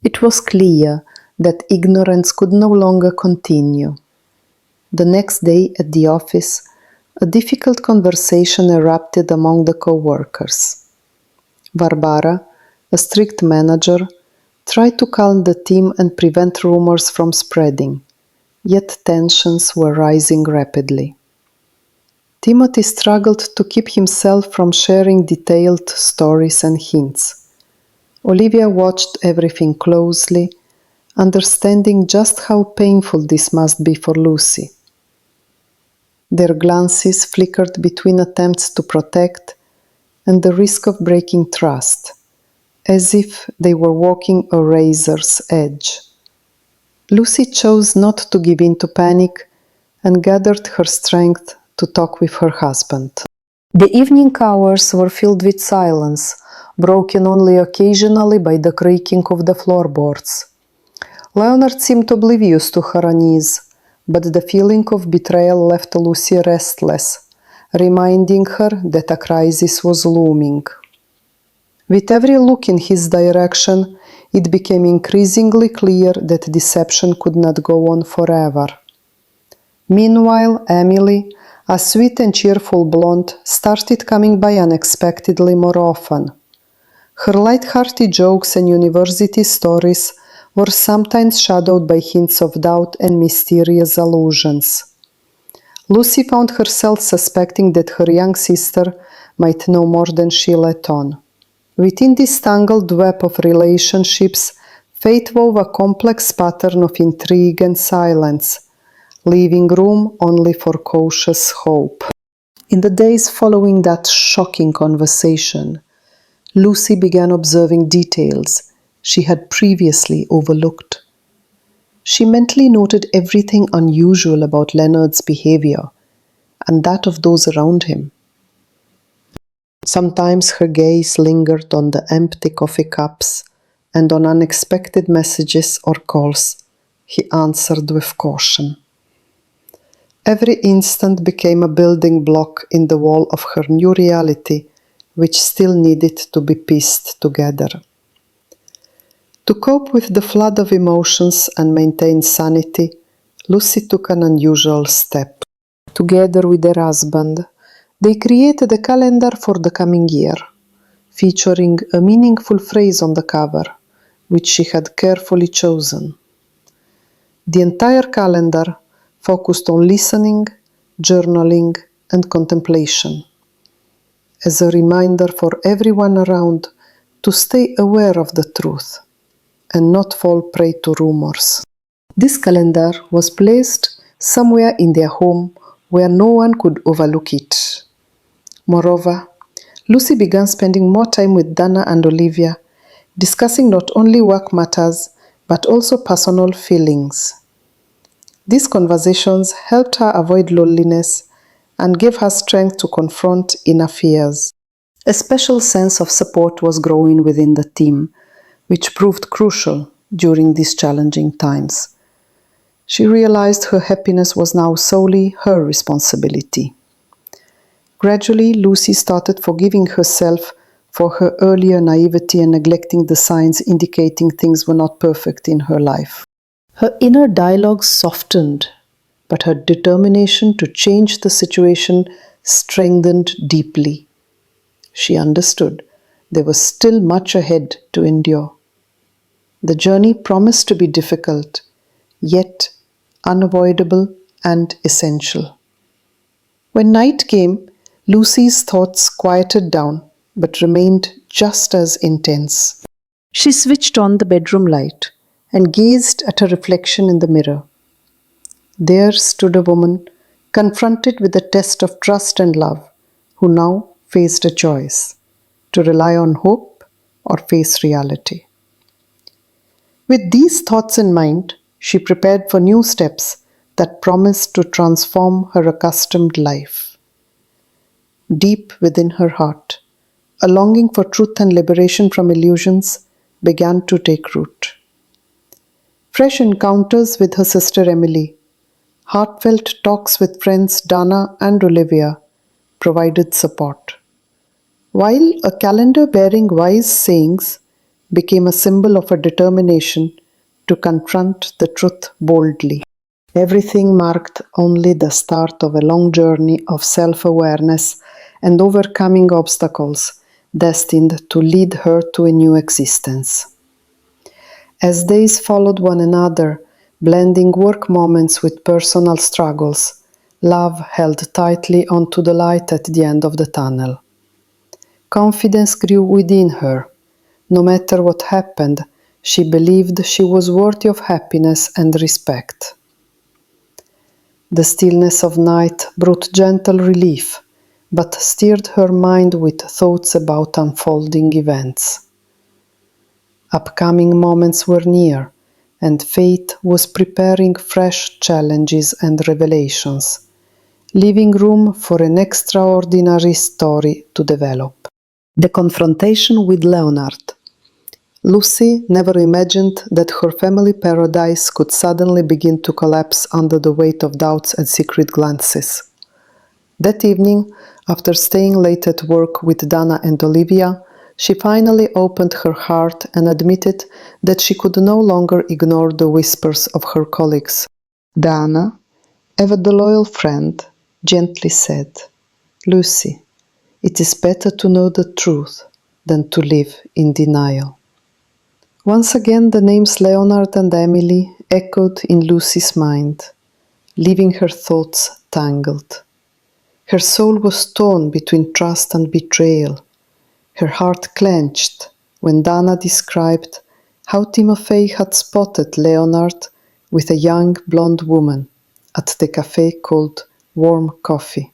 Speaker 1: It was clear that ignorance could no longer continue. The next day at the office, a difficult conversation erupted among the co-workers. Barbara, a strict manager, tried to calm the team and prevent rumors from spreading, yet tensions were rising rapidly. Timothy struggled to keep himself from sharing detailed stories and hints. Olivia watched everything closely, understanding just how painful this must be for Lucy. Their glances flickered between attempts to protect and the risk of breaking trust, as if they were walking a razor's edge. Lucy chose not to give in to panic and gathered her strength to talk with her husband. The evening hours were filled with silence, broken only occasionally by the creaking of the floorboards. Leonard seemed oblivious to her unease, but the feeling of betrayal left Lucy restless, reminding her that a crisis was looming. With every look in his direction, it became increasingly clear that deception could not go on forever. Meanwhile, Emily, a sweet and cheerful blonde, started coming by unexpectedly more often. Her light-hearted jokes and university stories were sometimes shadowed by hints of doubt and mysterious allusions. Lucy found herself suspecting that her young sister might know more than she let on. Within this tangled web of relationships, fate wove a complex pattern of intrigue and silence, leaving room only for cautious hope. In the days following that shocking conversation, Lucy began observing details she had previously overlooked. She mentally noted everything unusual about Leonard's behavior and that of those around him. Sometimes her gaze lingered on the empty coffee cups and on unexpected messages or calls he answered with caution. Every instant became a building block in the wall of her new reality, which still needed to be pieced together. To cope with the flood of emotions and maintain sanity, Lucy took an unusual step. Together with her husband, they created a calendar for the coming year, featuring a meaningful phrase on the cover, which she had carefully chosen. The entire calendar,
Speaker 2: focused on listening, journaling, and contemplation, as a reminder for everyone around to stay aware of the truth and not fall prey to rumors. This calendar was placed somewhere in their home where no one could overlook it. Moreover, Lucy began spending more time with Dana and Olivia, discussing not only work matters but also personal feelings. These conversations helped her avoid loneliness and gave her strength to confront inner fears. A special sense of support was growing within the team, which proved crucial during these challenging times. She realized her happiness was now solely her responsibility. Gradually, Lucy started forgiving herself for her earlier naivety and neglecting the signs indicating things were not perfect in her life. Her inner dialogue softened, but her determination to change the situation strengthened deeply. She understood there was still much ahead to endure. The journey promised to be difficult, yet unavoidable and essential. When night came, Lucy's thoughts quieted down but remained just as intense. She switched on the bedroom light and gazed at her reflection in the mirror. There stood a woman confronted with a test of trust and love, who now faced a choice: to rely on hope or face reality. With these thoughts in mind, she prepared for new steps that promised to transform her accustomed life. Deep within her heart, a longing for truth and liberation from illusions began to take root. Fresh encounters with her sister Emily, heartfelt talks with friends Dana and Olivia provided support, while a calendar bearing wise sayings became a symbol of her determination to confront the truth boldly. Everything marked only the start of a long journey of self-awareness and overcoming obstacles destined to lead her to a new existence. As days followed one another, blending work moments with personal struggles, love held tightly onto the light at the end of the tunnel. Confidence grew within her. No matter what happened, she believed she was worthy of happiness and respect. The stillness of night brought gentle relief, but stirred her mind with thoughts about unfolding events. Upcoming moments were near, and fate was preparing fresh challenges and revelations, leaving room for an extraordinary story to develop. The confrontation with Leonard. Lucy never imagined that her family paradise could suddenly begin to collapse under the weight of doubts and secret glances. That evening, after staying late at work with Dana and Olivia, she finally opened her heart and admitted that she could no longer ignore the whispers of her colleagues. Dana, ever the loyal friend, gently said, "Lucy, it is better to know the truth than to live in denial." Once again, the names Leonard and Emily echoed in Lucy's mind, leaving her thoughts tangled. Her soul was torn between trust and betrayal. Her heart clenched when Dana described how Timofey had spotted Leonard with a young blonde woman at the cafe called Warm Coffee.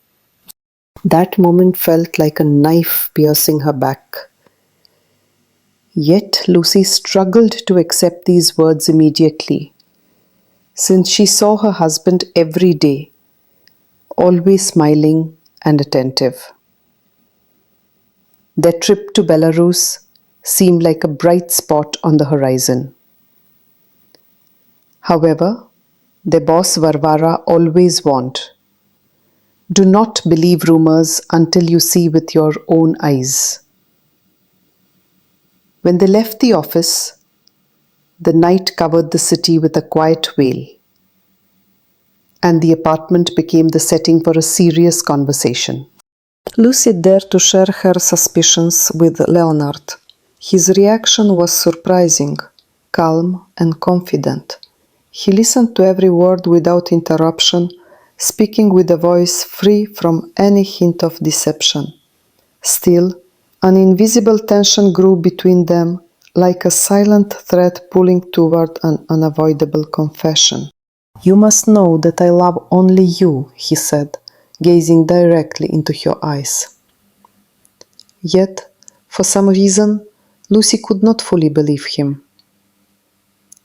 Speaker 2: That moment felt like a knife piercing her back. Yet Lucy struggled to accept these words immediately, since she saw her husband every day, always smiling and attentive. Their trip to Belarus seemed like a bright spot on the horizon. However, their boss Varvara always warned, "Do not believe rumors until you see with your own eyes." When they left the office, the night covered the city with a quiet veil, and the apartment became the setting for a serious conversation. Lucy dared to share her suspicions with Leonard. His reaction was surprising, calm and confident,
Speaker 1: He listened to every word without interruption, speaking with a voice free from any hint of deception. Still, an invisible tension grew between them, like a silent thread pulling toward an unavoidable confession. "You must know that I love only you," he said, gazing directly into her eyes. Yet, for some reason, Lucy could not fully believe him.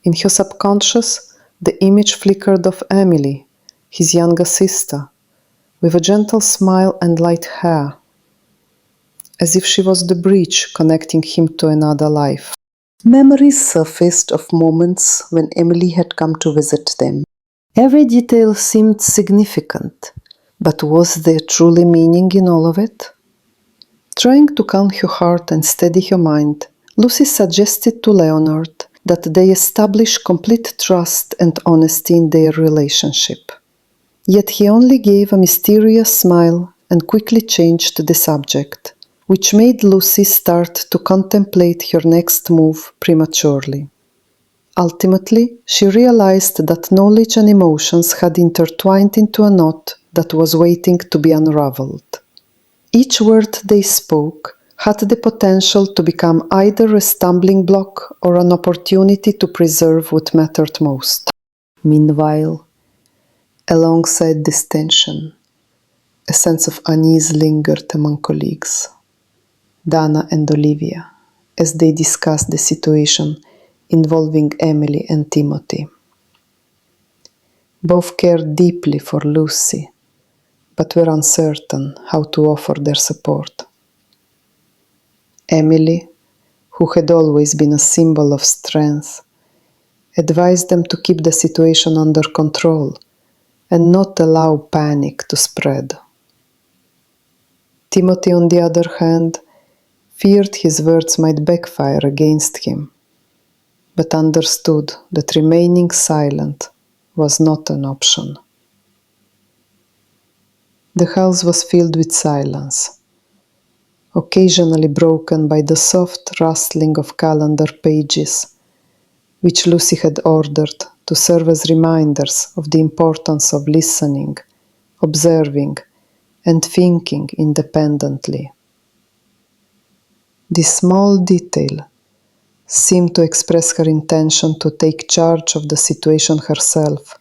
Speaker 1: In her subconscious, the image flickered of Emily, his younger sister, with a gentle smile and light hair, as if she was the bridge connecting him to another life. Memories surfaced of moments when Emily had come to visit them. Every detail seemed significant, but was there truly meaning in all of it? Trying to calm her heart and steady her mind, Lucy suggested to Leonard that they establish complete trust and honesty in their relationship. Yet he only gave a mysterious smile and quickly changed the subject, which made Lucy start to contemplate her next move prematurely. Ultimately, she realized that knowledge and emotions had intertwined into a knot that was waiting to be unraveled. Each word they spoke had the potential to become either a stumbling block or an opportunity to preserve what mattered most. Meanwhile, alongside this tension, a sense of unease lingered among colleagues, Dana and Olivia, as they discussed the situation involving Emily and Timothy. Both cared deeply for Lucy, but were uncertain how to offer their support. Emily, who had always been a symbol of strength, advised them to keep the situation under control and not allow panic to spread. Timothy, on the other hand, feared his words might backfire against him, but understood that remaining silent was not an option. The house was filled with silence, occasionally broken by the soft rustling of calendar pages, which Lucy had ordered to serve as reminders of the importance of listening, observing, and thinking independently. This small detail seemed to express her intention to take charge of the situation herself,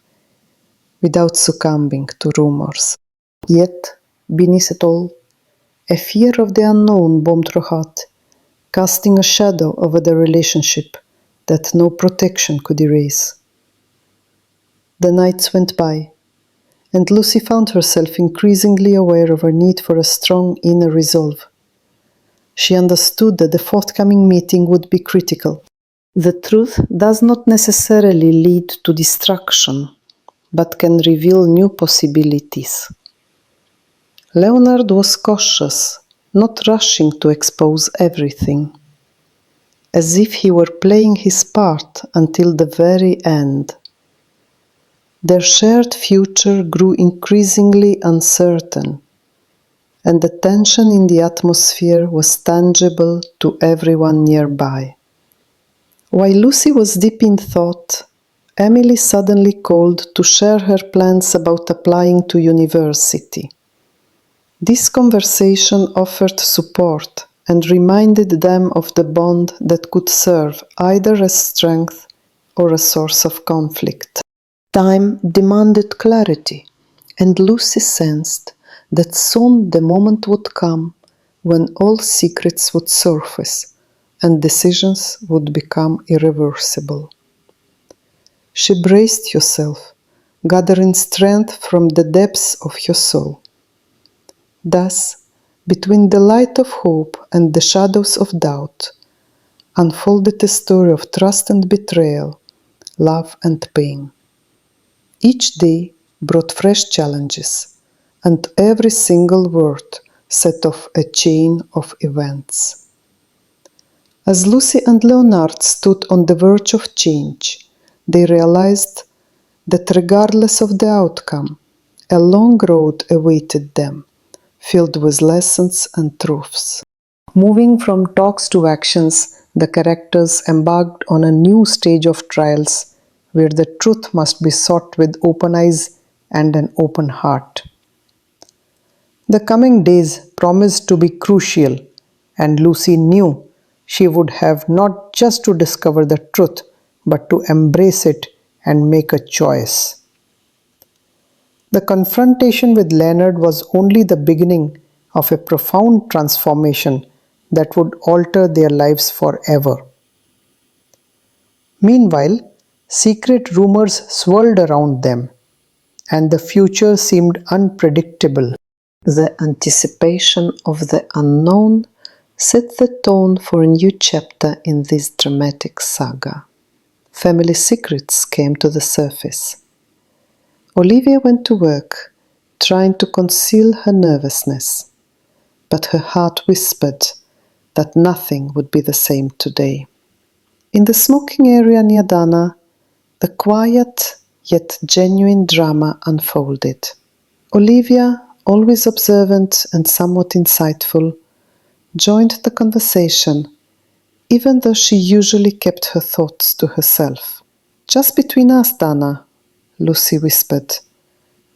Speaker 1: without succumbing to rumors. Yet, beneath it all, a fear of the unknown bombed her heart, casting a shadow over the relationship that no protection could erase. The nights went by, and Lucy found herself increasingly aware of her need for a strong inner resolve. She understood that the forthcoming meeting would be critical. The truth does not necessarily lead to destruction, but can reveal new possibilities. Leonard was cautious, not rushing to expose everything, as if he were playing his part until the very end. Their shared future grew increasingly uncertain, and the tension in the atmosphere was tangible to everyone nearby. While Lucy was deep in thought, Emily suddenly called to share her plans about applying to university. This conversation offered support and reminded them of the bond that could serve either as strength or a source of conflict. Time demanded clarity, and Lucy sensed that soon the moment would come when all secrets would surface and decisions would become irreversible. She braced herself, gathering strength from the depths of her soul. Thus, between the light of hope and the shadows of doubt, unfolded a story of trust and betrayal, love and pain. Each day brought fresh challenges, and every single word set off a chain of events. As Lucy and Leonard stood on the verge of change, they realized that regardless of the outcome, a long road awaited them, filled with lessons and truths. Moving from talks to actions, the characters embarked on a new stage of trials where the truth must be sought with open eyes and an open heart. The coming days promised to be crucial, and Lucy knew she would have not just to discover the truth, but to embrace it and make a choice. The confrontation with Leonard was only the beginning of a profound transformation that would alter their lives forever. Meanwhile, secret rumors swirled around them, and the future seemed unpredictable. The anticipation of the unknown set the tone for a new chapter in this dramatic saga. Family secrets came to the surface. Olivia went to work, trying to conceal her nervousness, but her heart whispered that nothing would be the same today. In the smoking area near Dana, the quiet yet genuine drama unfolded. Olivia, always observant and somewhat insightful, joined the conversation, even though she usually kept her thoughts to herself. "Just between us, Dana," Lucy whispered.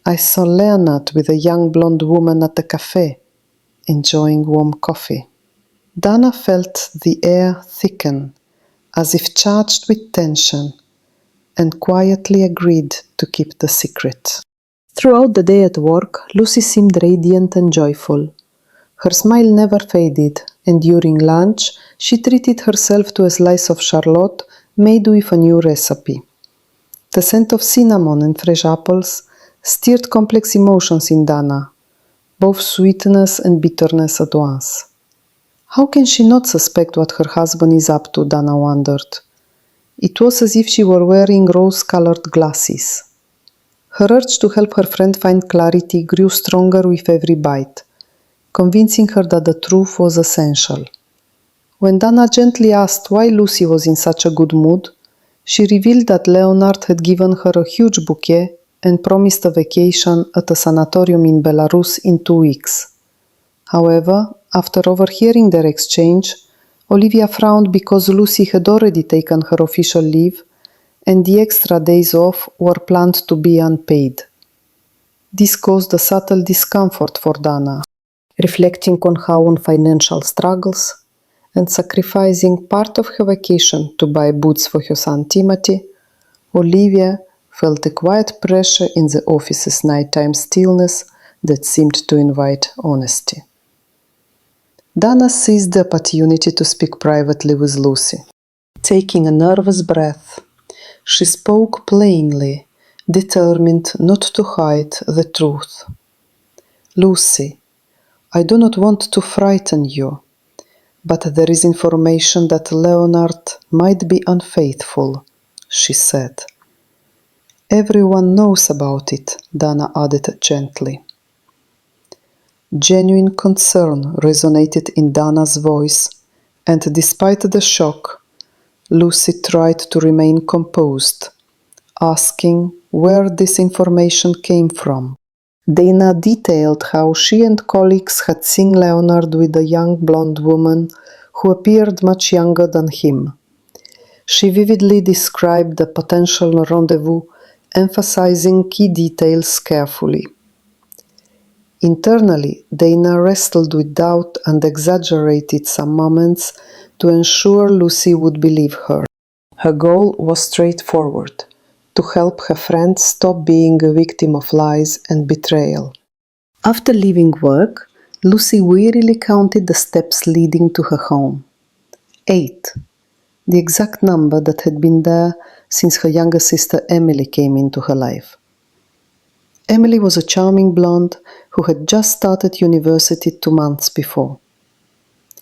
Speaker 1: "I saw Leonard with a young blonde woman at the cafe, enjoying warm coffee." Dana felt the air thicken, as if charged with tension, and quietly agreed to keep the secret. Throughout the day at work, Lucy seemed radiant and joyful. Her smile never faded, and during lunch, she treated herself to a slice of charlotte made with a new recipe. The scent of cinnamon and fresh apples stirred complex emotions in Dana, both sweetness and bitterness at once. How can she not suspect what her husband is up to, Dana wondered. It was as if she were wearing rose-colored glasses. Her urge to help her friend find clarity grew stronger with every bite, convincing her that the truth was essential. When Dana gently asked why Lucy was in such a good mood, she revealed that Leonard had given her a huge bouquet and promised a vacation at a sanatorium in Belarus in 2 weeks. However, after overhearing their exchange, Olivia frowned because Lucy had already taken her official leave, and the extra days off were planned to be unpaid. This caused a subtle discomfort for Dana. Reflecting on her own financial struggles and sacrificing part of her vacation to buy boots for her son Timothy, Olivia felt a quiet pressure in the office's nighttime stillness that seemed to invite honesty. Dana seized the opportunity to speak privately with Lucy. Taking a nervous breath, she spoke plainly, determined not to hide the truth. "Lucy, I do not want to frighten you, but there is information that Leonard might be unfaithful," she said. "Everyone knows about it," Dana added gently. Genuine concern resonated in Dana's voice, and despite the shock, Lucy tried to remain composed, asking where this information came from. Dana detailed how she and colleagues had seen Leonard with a young blonde woman who appeared much younger than him. She vividly described the potential rendezvous, emphasizing key details carefully. Internally, Dana wrestled with doubt and exaggerated some moments to ensure Lucy would believe her. Her goal was straightforward: to help her friend stop being a victim of lies and betrayal. After leaving work, Lucy wearily counted the steps leading to her home. 8, the exact number that had been there since her younger sister Emily came into her life. Emily was a charming blonde who had just started university 2 months before.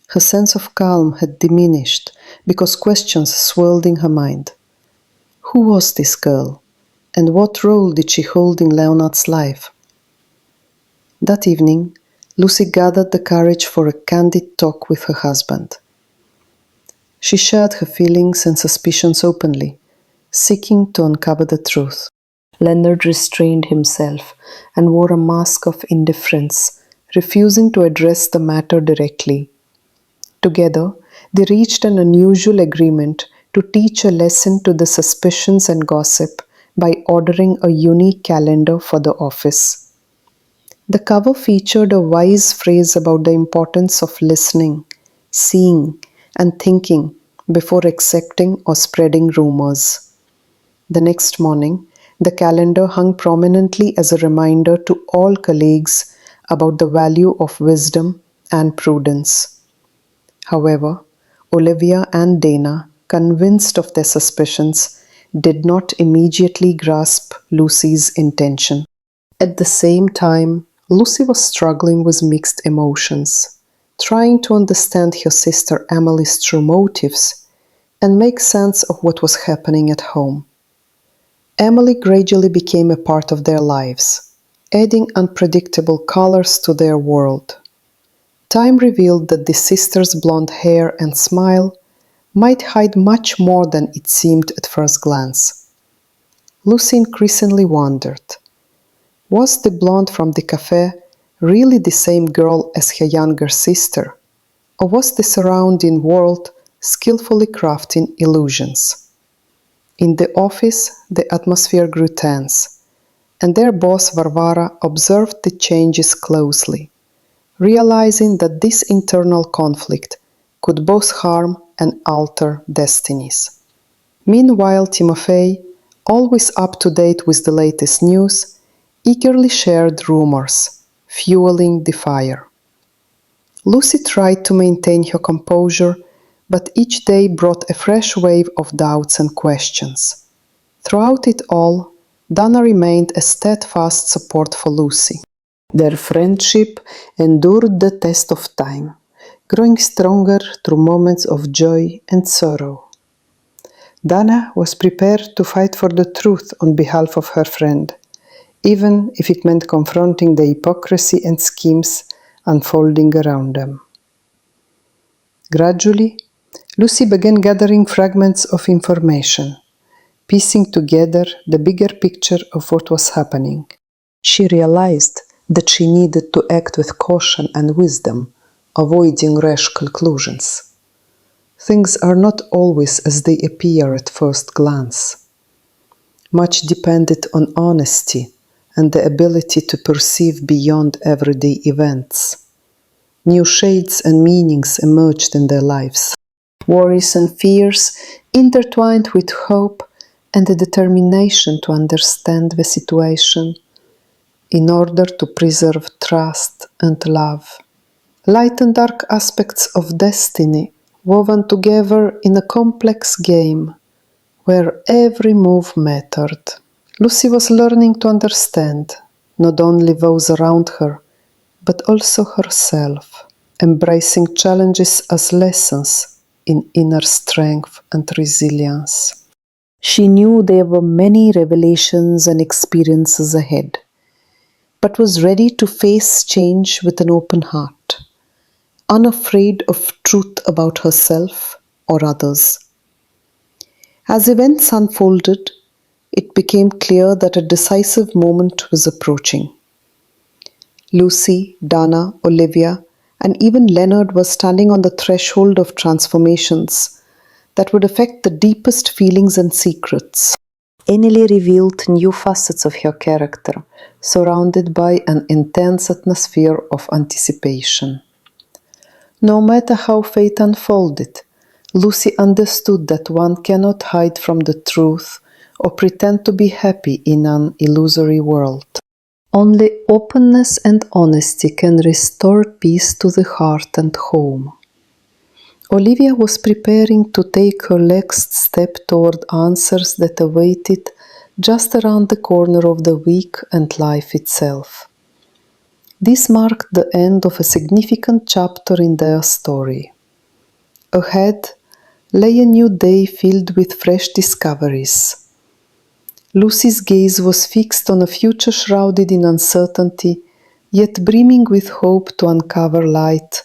Speaker 1: Her sense of calm had diminished because questions swirled in her mind. Who was this girl, and what role did she hold in Leonard's life? That evening, Lucy gathered the courage for a candid talk with her husband. She shared her feelings and suspicions openly, seeking to uncover the truth. Leonard restrained himself and wore a mask of indifference, refusing to address the matter directly. Together, they reached an unusual agreement to teach a lesson to the suspicions and gossip by ordering a unique calendar for the office. The cover featured a wise phrase about the importance of listening, seeing, and thinking before accepting or spreading rumors. The next morning, the calendar hung prominently as a reminder to all colleagues about the value of wisdom and prudence. However, Olivia and Dana, convinced of their suspicions, did not immediately grasp Lucy's intention. At the same time, Lucy was struggling with mixed emotions, trying to understand her sister Emily's true motives and make sense of what was happening at home. Emily gradually became a part of their lives, adding unpredictable colors to their world. Time revealed that the sisters' blonde hair and smile might hide much more than it seemed at first glance. Lucy increasingly wondered, was the blonde from the cafe really the same girl as her younger sister, or was the surrounding world skillfully crafting illusions? In the office, the atmosphere grew tense, and their boss Varvara observed the changes closely, realizing that this internal conflict could both harm and alter destinies. Meanwhile, Timofey, always up to date with the latest news, eagerly shared rumors, fueling the fire. Lucy tried to maintain her composure, but each day brought a fresh wave of doubts and questions. Throughout it all, Dana remained a steadfast support for Lucy. Their friendship endured the test of time, growing stronger through moments of joy and sorrow. Dana was prepared to fight for the truth on behalf of her friend, even if it meant confronting the hypocrisy and schemes unfolding around them. Gradually, Lucy began gathering fragments of information, piecing together the bigger picture of what was happening. She realized that she needed to act with caution and wisdom, avoiding rash conclusions. Things are not always as they appear at first glance. Much depended on honesty and the ability to perceive beyond everyday events. New shades and meanings emerged in their lives. Worries and fears intertwined with hope and a determination to understand the situation in order to preserve trust and love. Light and dark aspects of destiny woven together in a complex game where every move mattered. Lucy was learning to understand not only those around her, but also herself, embracing challenges as lessons in inner strength and resilience. She knew there were many revelations and experiences ahead, but was ready to face change with an open heart, unafraid of truth about herself or others. As events unfolded, it became clear that a decisive moment was approaching. Lucy, Dana, Olivia, and even Leonard were standing on the threshold of transformations that would affect the deepest feelings and secrets. Emily revealed new facets of her character, surrounded by an intense atmosphere of anticipation. No matter how fate unfolded, Lucy understood that one cannot hide from the truth or pretend to be happy in an illusory world. Only openness and honesty can restore peace to the heart and home. Olivia was preparing to take her next step toward answers that awaited just around the corner of the week and life itself. This marked the end of a significant chapter in their story. Ahead lay a new day filled with fresh discoveries. Lucy's gaze was fixed on a future shrouded in uncertainty, yet brimming with hope to uncover light,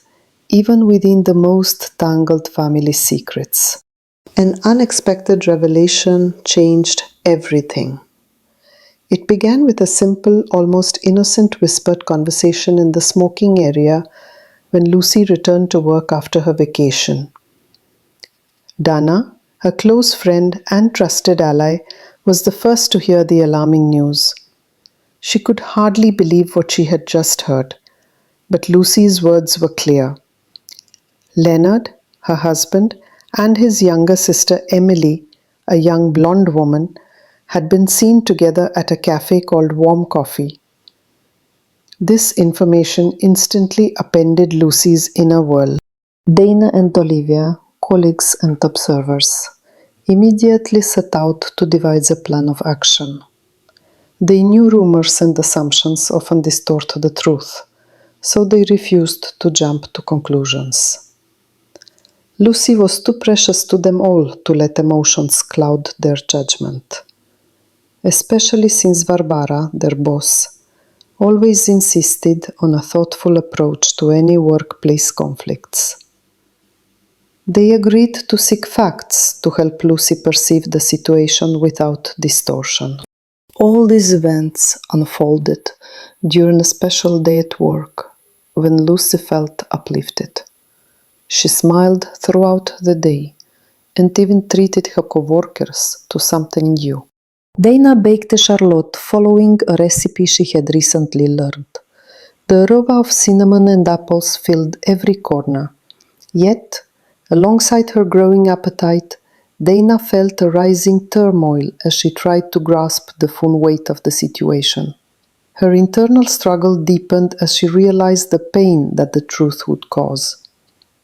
Speaker 1: even within the most tangled family secrets. An unexpected revelation changed everything. It began with a simple, almost innocent whispered conversation in the smoking area when Lucy returned to work after her vacation. Dana,
Speaker 2: Her close friend and trusted ally was the first to hear the alarming news. She could hardly believe what she had just heard, but Lucy's words were clear. Leonard, her husband, and his younger sister Emily, a young blonde woman, had been seen together at a cafe called Warm Coffee. This information instantly upended Lucy's inner world. Dana and Olivia, colleagues and observers, immediately set out to devise a plan of action. They knew rumors and assumptions often distort the truth, so they refused to jump to conclusions. Lucy was too precious to them all to let emotions cloud their judgment, especially since Barbara, their boss, always insisted on a thoughtful approach to any workplace conflicts. They agreed to seek facts to help Lucy perceive the situation without distortion. All these events unfolded during a special day at work when Lucy felt uplifted. She smiled throughout the day and even treated her co-workers to something new. Dana baked a charlotte following a recipe she had recently learned. The aroma of cinnamon and apples filled every corner. Yet, alongside her growing appetite, Dana felt a rising turmoil as she tried to grasp the full weight of the situation. Her internal struggle deepened as she realized the pain that the truth would cause.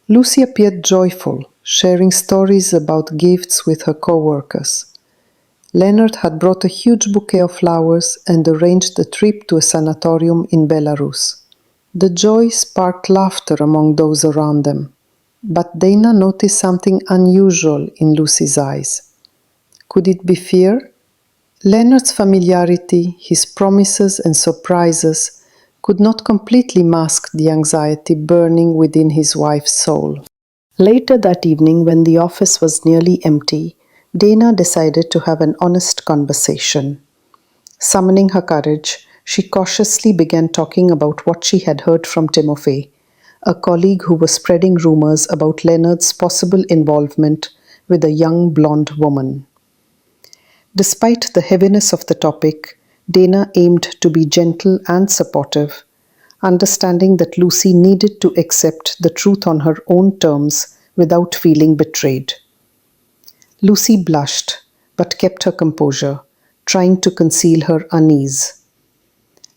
Speaker 2: Lucy appeared joyful, sharing stories about gifts with her co-workers. Leonard had brought a huge bouquet of flowers and arranged a trip to a sanatorium in Belarus. The joy sparked laughter among those around them, but Dana noticed something unusual in Lucy's eyes. Could it be fear? Leonard's familiarity, his promises and surprises could not completely mask the anxiety burning within his wife's soul. Later that evening, when the office was nearly empty, Dana decided to have an honest conversation. Summoning her courage, she cautiously began talking about what she had heard from Timofey, a colleague who was spreading rumors about Leonard's possible involvement with a young blonde woman. Despite the heaviness of the topic, Dana aimed to be gentle and supportive, understanding that Lucy needed to accept the truth on her own terms without feeling betrayed. Lucy blushed, but kept her composure, trying to conceal her unease.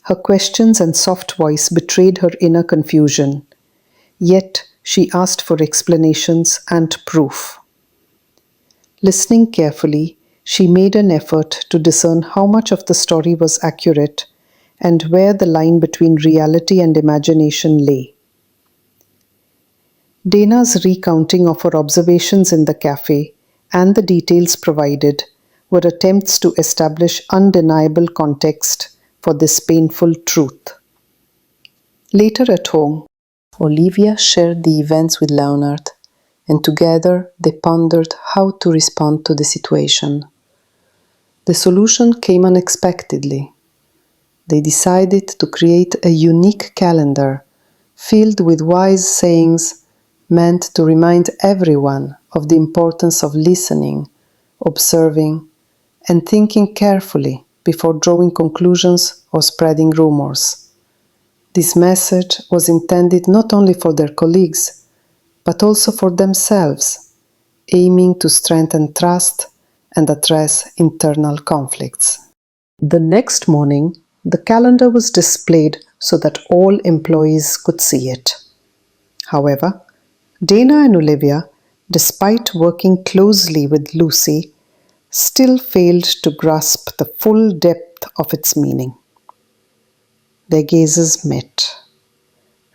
Speaker 2: Her questions and soft voice betrayed her inner confusion, yet she asked for explanations and proof. Listening carefully, she made an effort to discern how much of the story was accurate and where the line between reality and imagination lay. Dana's recounting of her observations in the cafe and the details provided were attempts to establish undeniable context for this painful truth. Later at home, Olivia shared the events with Leonard, and together they pondered how to respond to the situation. The solution came unexpectedly. They decided to create a unique calendar filled with wise sayings meant to remind everyone of the importance of listening, observing, and thinking carefully before drawing conclusions or spreading rumors. This message was intended not only for their colleagues, but also for themselves, aiming to strengthen trust and address internal conflicts. The next morning, the calendar was displayed so that all employees could see it. However, Dana and Olivia, despite working closely with Lucy, still failed to grasp the full depth of its meaning. Their gazes met,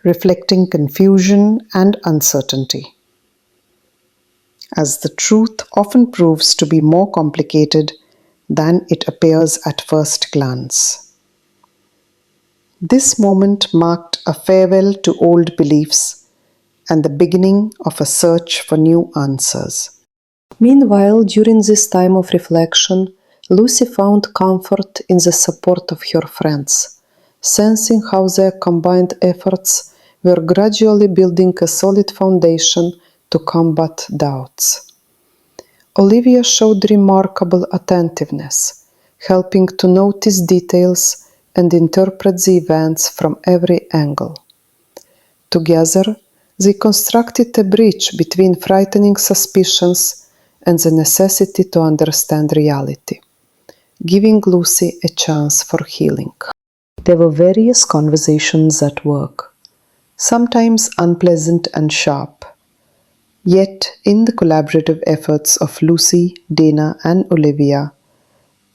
Speaker 2: reflecting confusion and uncertainty. As the truth often proves to be more complicated than it appears at first glance. This moment marked a farewell to old beliefs and the beginning of a search for new answers. Meanwhile, during this time of reflection, Lucy found comfort in the support of her friends, sensing how their combined efforts were gradually building a solid foundation to combat doubts.
Speaker 1: Olivia showed remarkable attentiveness, helping to notice details and interpret the events from every angle. Together, they constructed a bridge between frightening suspicions and the necessity to understand reality, giving Lucy a chance for healing. There were various conversations at work, sometimes unpleasant and sharp. Yet, in the collaborative efforts of Lucy, Dana, and Olivia,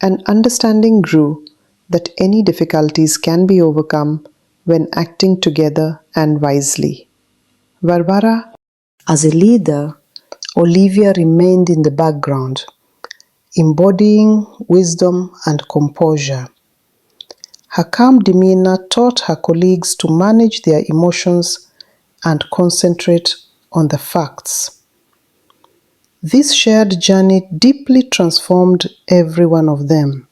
Speaker 1: an understanding grew that any difficulties can be overcome when acting together and wisely. Barbara, as a leader, Olivia remained in the background, embodying wisdom and composure. Her calm demeanor taught her colleagues to manage their emotions and concentrate on the facts. This shared journey deeply transformed every one of them.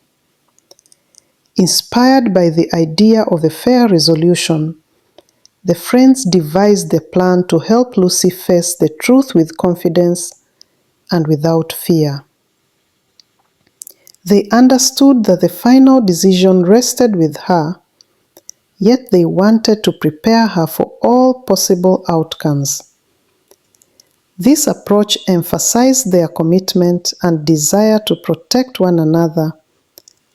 Speaker 1: Inspired by the idea of a fair resolution, the friends devised a plan to help Lucy face the truth with confidence and without fear. They understood that the final decision rested with her, yet they wanted to prepare her for all possible outcomes. This approach emphasized their commitment and desire to protect one another,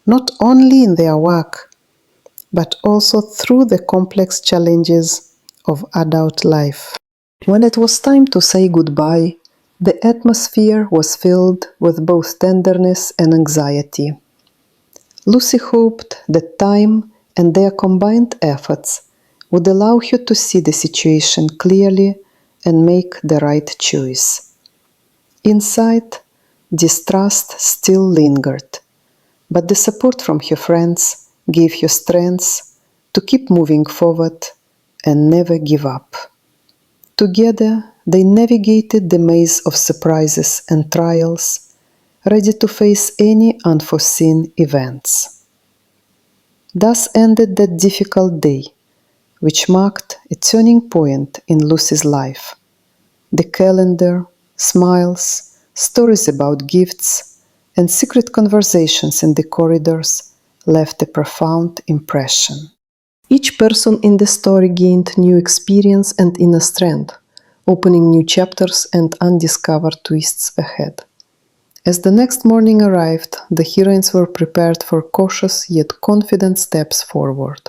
Speaker 1: not only in their work, but also through the complex challenges of adult life. When it was time to say goodbye, the atmosphere was filled with both tenderness and anxiety. Lucy hoped that time and their combined efforts would allow her to see the situation clearly and make the right choice. Inside, distrust still lingered, but the support from her friends gave her strength to keep moving forward and never give up. Together, they navigated the maze of surprises and trials, ready to face any unforeseen events. Thus ended that difficult day, which marked a turning point in Lucy's life. The calendar, smiles, stories about gifts, and secret conversations in the corridors left a profound impression. Each person in the story gained new experience and inner strength, opening new chapters and undiscovered twists ahead. As the next morning arrived, the heroines were prepared for cautious yet confident steps forward.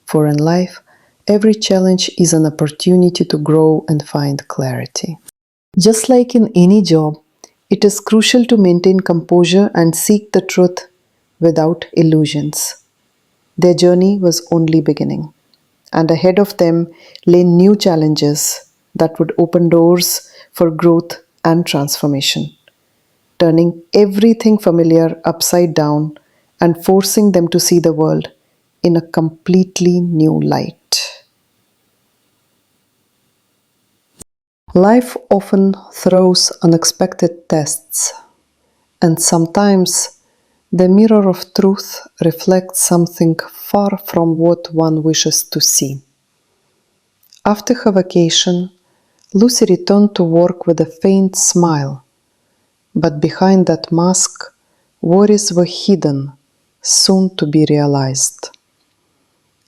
Speaker 1: For in life, every challenge is an opportunity to grow and find clarity. Just like in any job, it is crucial to maintain composure and seek the truth without illusions. Their journey was only beginning, and ahead of them lay new challenges that would open doors for growth and transformation, turning everything familiar upside down and forcing them to see the world in a completely new light. Life often throws unexpected tests, and sometimes the mirror of truth reflects something far from what one wishes to see. After her vacation, Lucy returned to work with a faint smile, but behind that mask, worries were hidden, soon to be realized.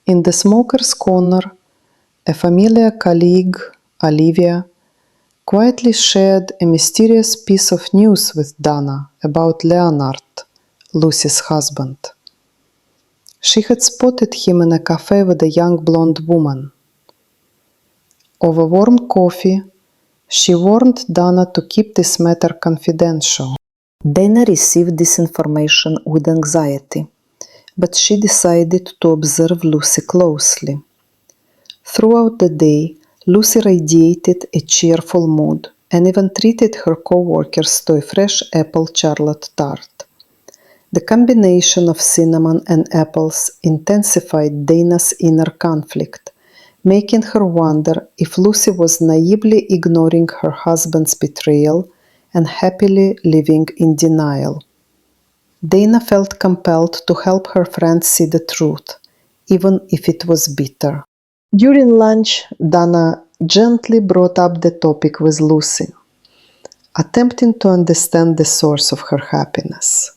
Speaker 1: In the smoker's corner, a familiar colleague, Olivia, quietly shared a mysterious piece of news with Dana about Leonard, Lucy's husband. She had spotted him in a cafe with a young blonde woman. Over warm coffee, she warned Dana to keep this matter confidential. Dana received this information with anxiety, but she decided to observe Lucy closely. Throughout the day, Lucy radiated a cheerful mood and even treated her co-workers to a fresh apple charlotte tart. The combination of cinnamon and apples intensified Dana's inner conflict, making her wonder if Lucy was naively ignoring her husband's betrayal and happily living in denial. Dana felt compelled to help her friend see the truth, even if it was bitter. During lunch, Dana gently brought up the topic with Lucy.
Speaker 2: attempting to understand the source of her happiness.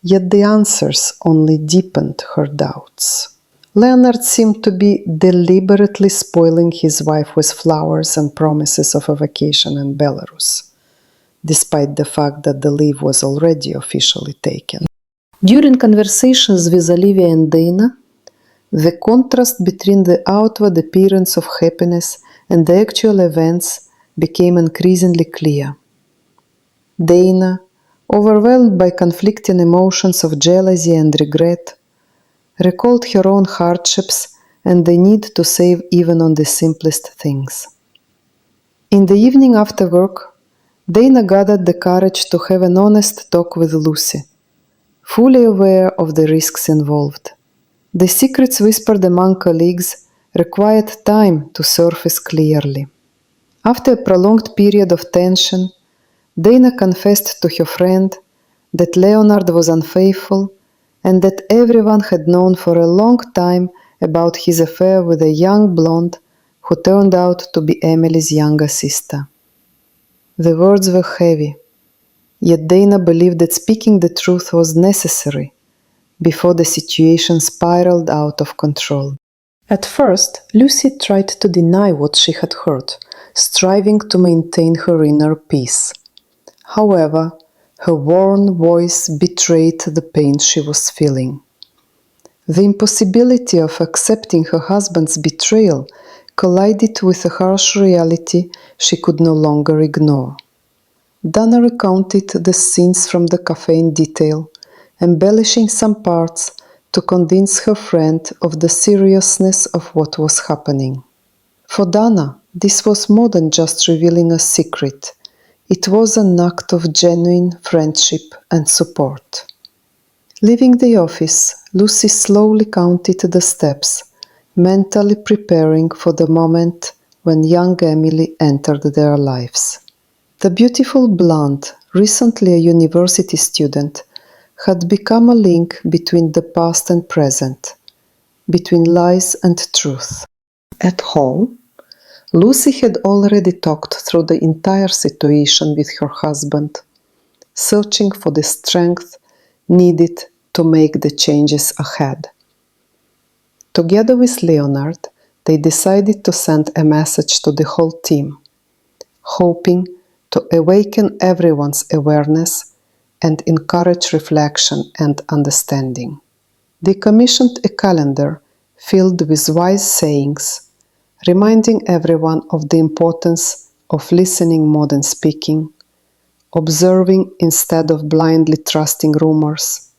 Speaker 2: Yet the answers only deepened her doubts. Leonard seemed to be deliberately spoiling his wife with flowers and promises of a vacation in Belarus, despite the fact that the leave was already officially taken. During conversations with Olivia and Dana, the contrast between the outward appearance of happiness and the actual events became increasingly clear. Dana, overwhelmed by conflicting emotions of jealousy and regret, recalled her own hardships and the need to save even on the simplest things. In the evening after work, Dana gathered the courage to have an honest talk with Lucy, fully aware of the risks involved. The secrets whispered among colleagues required time to surface clearly. After a prolonged period of tension, Dana confessed to her friend that Leonard was unfaithful and that everyone had known for a long time about his affair with a young blonde who turned out to be Emily's younger sister. The words were heavy, yet Dana believed that speaking the truth was necessary before the situation spiraled out of control. At first, Lucy tried to deny what she had heard, striving to maintain her inner peace. However, her worn voice betrayed the pain she was feeling. The impossibility of accepting her husband's betrayal collided with a harsh reality she could no longer ignore. Dana recounted the scenes from the cafe in detail, embellishing some parts to convince her friend of the seriousness of what was happening. For Dana, this was more than just revealing a secret. It was an act of genuine friendship and support. Leaving the office, Lucy slowly counted the steps, mentally preparing for the moment when young Emily entered their lives. The beautiful blonde, recently a university student, had become a link between the past and present, between lies and truth. At home, Lucy had already talked through the entire situation with her husband, searching for the strength needed to make the changes ahead. Together with Leonard, they decided to send a message to the whole team, hoping to awaken everyone's awareness and encourage reflection and understanding. They commissioned a calendar filled with wise sayings, reminding everyone of the importance of listening more than speaking, observing instead of blindly trusting rumors,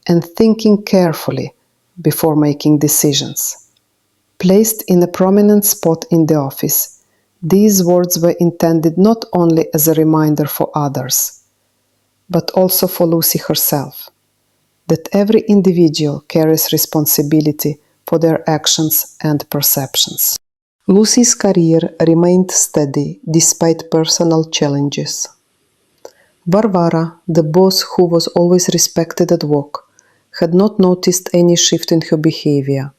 Speaker 2: and thinking carefully before making decisions. Placed in a prominent spot in the office, these words were intended not only as a reminder for others, but also for Lucy herself, that every individual carries responsibility for their actions and perceptions. Lucy's career remained steady despite personal challenges. Varvara, the boss who was always respected at work, had not noticed any shift in her behavior,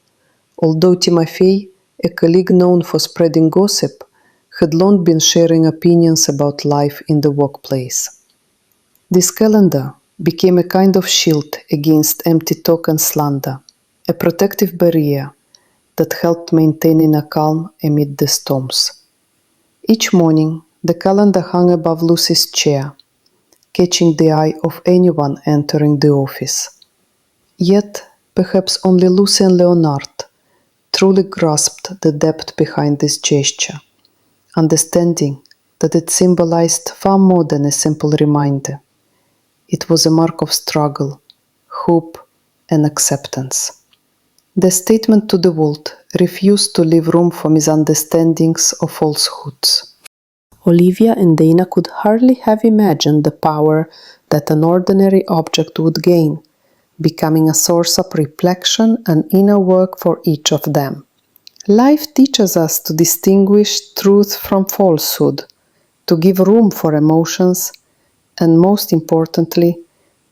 Speaker 2: although Timofey, a colleague known for spreading gossip, had long been sharing opinions about life in the workplace. This calendar became a kind of shield against empty talk and slander, a protective barrier that helped maintain inner calm amid the storms. Each morning, the calendar hung above Lucy's chair, catching the eye of anyone entering the office. Yet, perhaps only Lucy and Leonard truly grasped the depth behind this gesture, understanding that it symbolized far more than a simple reminder. It was a mark of struggle, hope, and acceptance. The statement to the world refused to leave room for misunderstandings or falsehoods. Olivia and Dana could hardly have imagined the power that an ordinary object would gain, becoming a source of reflection and inner work for each of them. Life teaches us to distinguish truth from falsehood, to give room for emotions, and most importantly,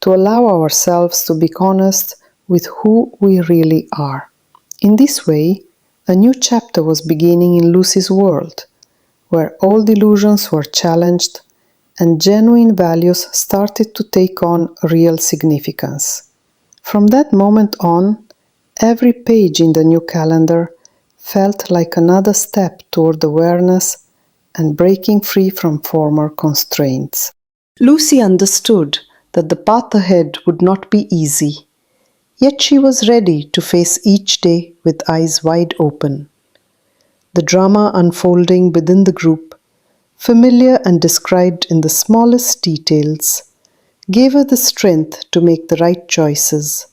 Speaker 2: to allow ourselves to be honest with who we really are. In this way, a new chapter was beginning in Lucy's world, where old illusions were challenged and genuine values started to take on real significance. From that moment on, every page in the new calendar felt like another step toward awareness and breaking free from former constraints. Lucy understood that the path ahead would not be easy, yet she was ready to face each day with eyes wide open. The drama unfolding within the group, familiar and described in the smallest details, gave her the strength to make the right choices.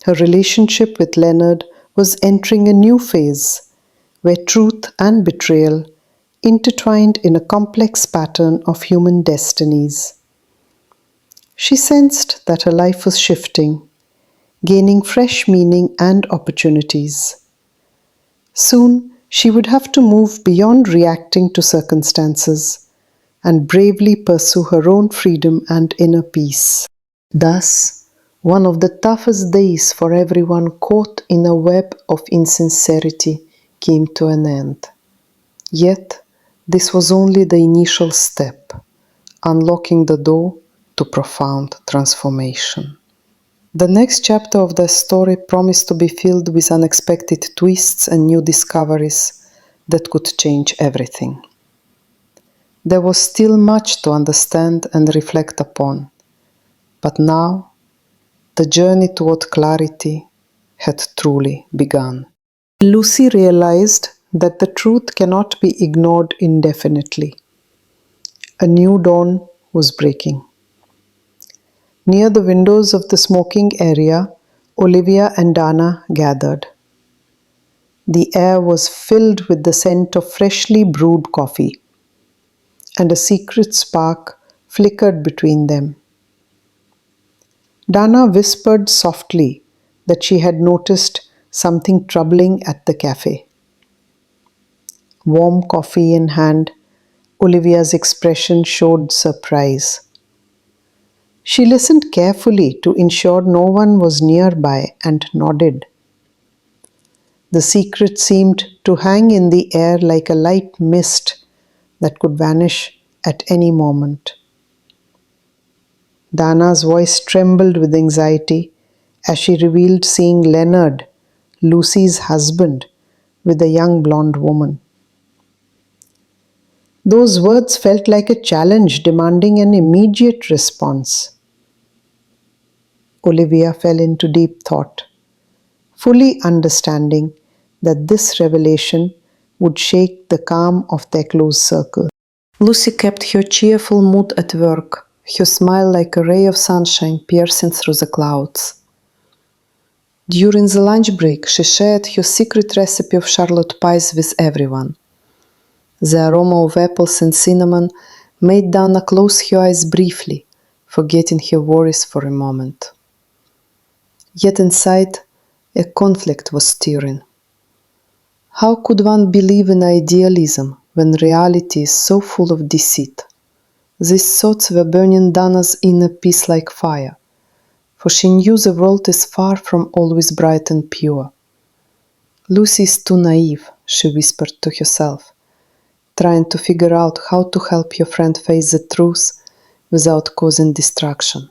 Speaker 2: Her relationship with Leonard was entering a new phase, where truth and betrayal intertwined in a complex pattern of human destinies. She sensed that her life was shifting, gaining fresh meaning and opportunities. Soon, she would have to move beyond reacting to circumstances and bravely pursue her own freedom and inner peace. Thus, one of the toughest days for everyone caught in a web of insincerity came to an end. Yet, this was only the initial step, unlocking the door to profound transformation. The next chapter of the story promised to be filled with unexpected twists and new discoveries that could change everything. There was still much to understand and reflect upon, but now the journey toward clarity had truly begun. Lucy realized that the truth cannot be ignored indefinitely. A new dawn was breaking. Near the windows of the smoking area, Olivia and Dana gathered. The air was filled with the scent of freshly brewed coffee, and a secret spark flickered between them. Dana whispered softly that she had noticed something troubling at the cafe. Warm coffee in hand, Olivia's expression showed surprise. She listened carefully to ensure no one was nearby and nodded. The secret seemed to hang in the air like a light mist that could vanish at any moment. Dana's voice trembled with anxiety as she revealed seeing Leonard, Lucy's husband, with a young blonde woman. Those words felt like a challenge demanding an immediate response. Olivia fell into deep thought, fully understanding that this revelation would shake the calm of their close circle. Lucy kept her cheerful mood at work, her smile like a ray of sunshine piercing through the clouds. During the lunch break, she shared her secret recipe of Charlotte pies with everyone. The aroma of apples and cinnamon made Dana close her eyes briefly, forgetting her worries for a moment. Yet inside, a conflict was stirring. How could one believe in idealism when reality is so full of deceit? These thoughts were burning Dana's inner peace like fire, for she knew the world is far from always bright and pure. Lucy is too naive, she whispered to herself, trying to figure out how to help her friend face the truth without causing distraction.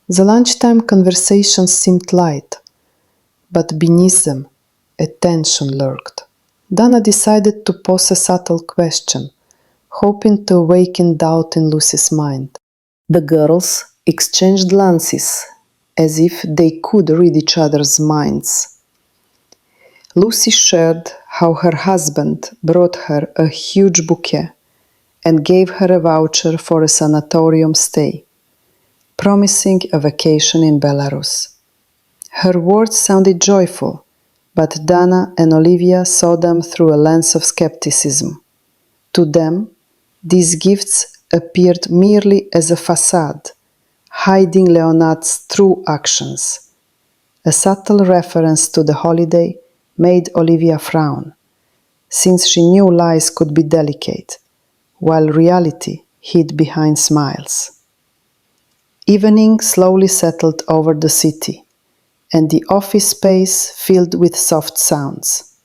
Speaker 2: The lunchtime conversations seemed light, but beneath them, a tension lurked. Dana decided to pose a subtle question, hoping to awaken doubt in Lucy's mind. The girls exchanged glances, as if they could read each other's minds. Lucy shared how her husband brought her a huge bouquet and gave her a voucher for a sanatorium stay, promising a vacation in Belarus. Her words sounded joyful, but Dana and Olivia saw them through a lens of skepticism. To them, these gifts appeared merely as a facade, hiding Leonard's true actions. A subtle reference to the holiday made Olivia frown, since she knew lies could be delicate, while reality hid behind smiles. Evening slowly settled over the city, and the office space filled with soft sounds.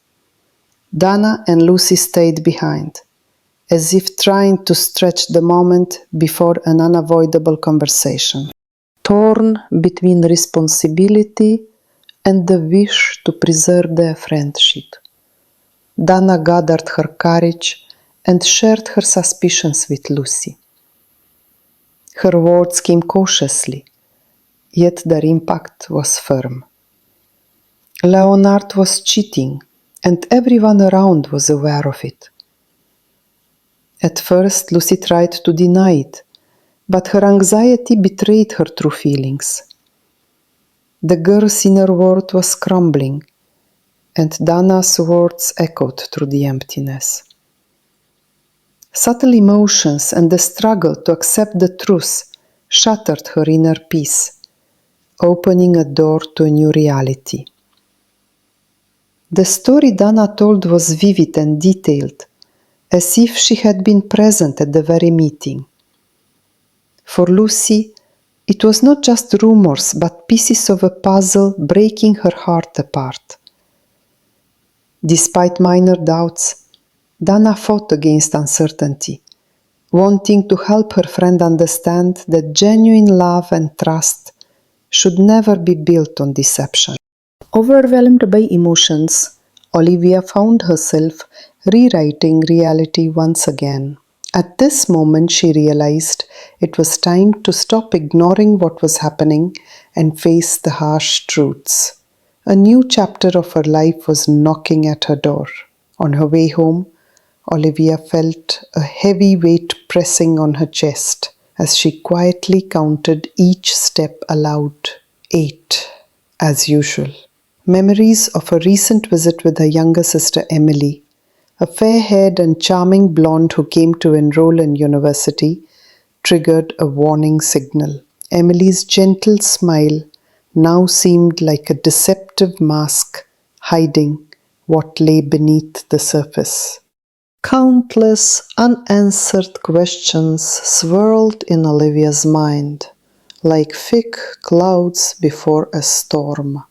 Speaker 2: Dana and Lucy stayed behind, as if trying to stretch the moment before an unavoidable conversation.
Speaker 1: Torn between responsibility and the wish to preserve their friendship, Dana gathered her courage and shared her suspicions with Lucy. Her words came cautiously, yet their impact was firm. Leonard was cheating, and everyone around was aware of it. At first, Lucy tried to deny it, but her anxiety betrayed her true feelings. The girl's inner world was crumbling, and Dana's words echoed through the emptiness. Subtle emotions and the struggle to accept the truth shattered her inner peace, opening a door to a new reality. The story Dana told was vivid and detailed, as if she had been present at the very meeting. For Lucy, it was not just rumors, but pieces of a puzzle breaking her heart apart. Despite minor doubts, Dana fought against uncertainty, wanting to help her friend understand that genuine love and trust should never be built on deception. Overwhelmed by emotions, Olivia found herself rewriting reality once again. At this moment, she realized it was time to stop ignoring what was happening and face the harsh truths. A new chapter of her life was knocking at her door. On her way home, Olivia felt a heavy weight pressing on her chest as she quietly counted each step aloud. 8, as usual. Memories of a recent visit with her younger sister Emily, a fair-haired and charming blonde who came to enroll in university, triggered a warning signal. Emily's gentle smile now seemed like a deceptive mask hiding what lay beneath the surface. Countless unanswered questions swirled in Olivia's mind, like thick clouds before a storm.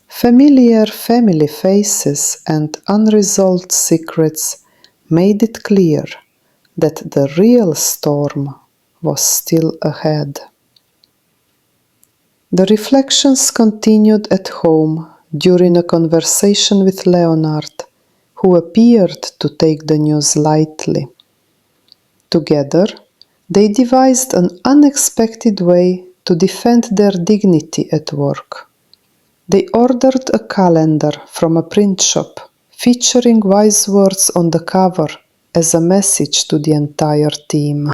Speaker 1: Familiar family faces and unresolved secrets made it clear that the real storm was still ahead. The reflections continued at home during a conversation with Leonard, who appeared to take the news lightly. Together, they devised an unexpected way to defend their dignity at work. They ordered a calendar from a print shop, featuring wise words on the cover as a message to the entire team.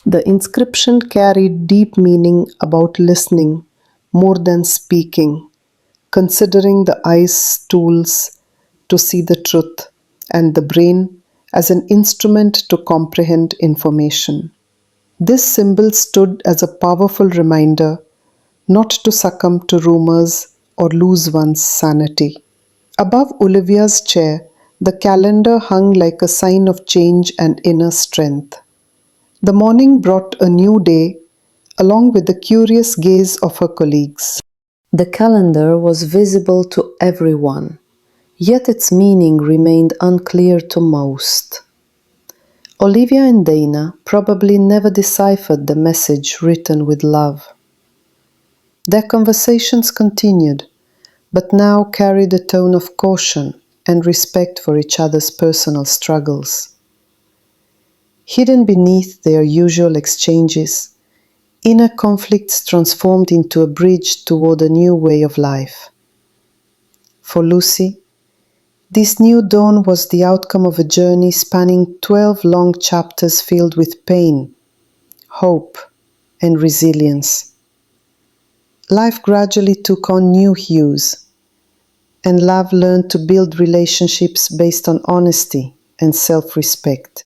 Speaker 1: The inscription carried deep meaning about listening more than speaking, considering the eyes tools to see the truth and the brain as an instrument to comprehend information. This symbol stood as a powerful reminder not to succumb to rumors or lose one's sanity. Above Olivia's chair, the calendar hung like a sign of change and inner strength. The morning brought a new day, along with the curious gaze of her colleagues. The calendar was visible to everyone, yet its meaning remained unclear to most. Olivia and Dana probably never deciphered the message written with love. Their conversations continued, but now carried a tone of caution and respect for each other's personal struggles. Hidden beneath their usual exchanges, inner conflicts transformed into a bridge toward a new way of life. For Lucy, this new dawn was the outcome of a journey spanning 12 long chapters filled with pain, hope, and resilience. Life gradually took on new hues, and love learned to build relationships based on honesty and self-respect.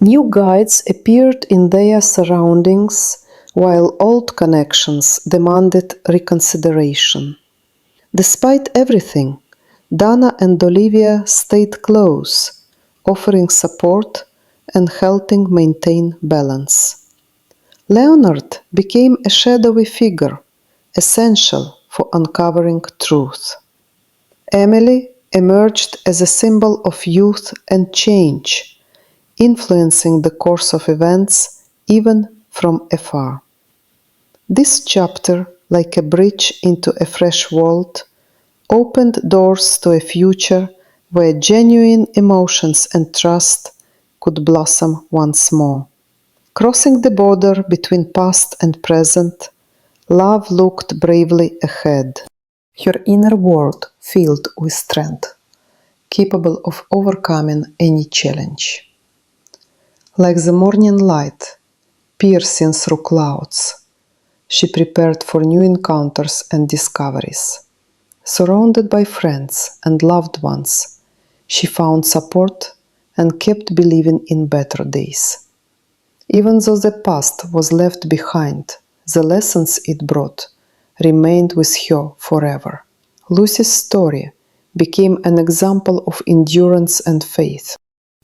Speaker 1: New guides appeared in their surroundings, while old connections demanded reconsideration. Despite everything, Dana and Olivia stayed close, offering support and helping maintain balance. Leonard became a shadowy figure, essential for uncovering truth. Emily emerged as a symbol of youth and change,
Speaker 2: influencing the course of events even from afar. This chapter, like a bridge into a fresh world, opened doors to a future where genuine emotions and trust could blossom once more. Crossing the border between past and present, love looked bravely ahead, her inner world filled with strength, capable of overcoming any challenge. Like the morning light, piercing through clouds, she prepared for new encounters and discoveries. Surrounded by friends and loved ones, she found support and kept believing in better days. Even though the past was left behind, the lessons it brought remained with her forever. Lucy's story became an example of endurance and faith,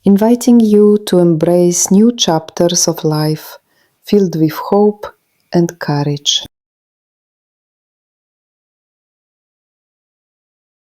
Speaker 2: inviting you to embrace new chapters of life filled with hope and courage.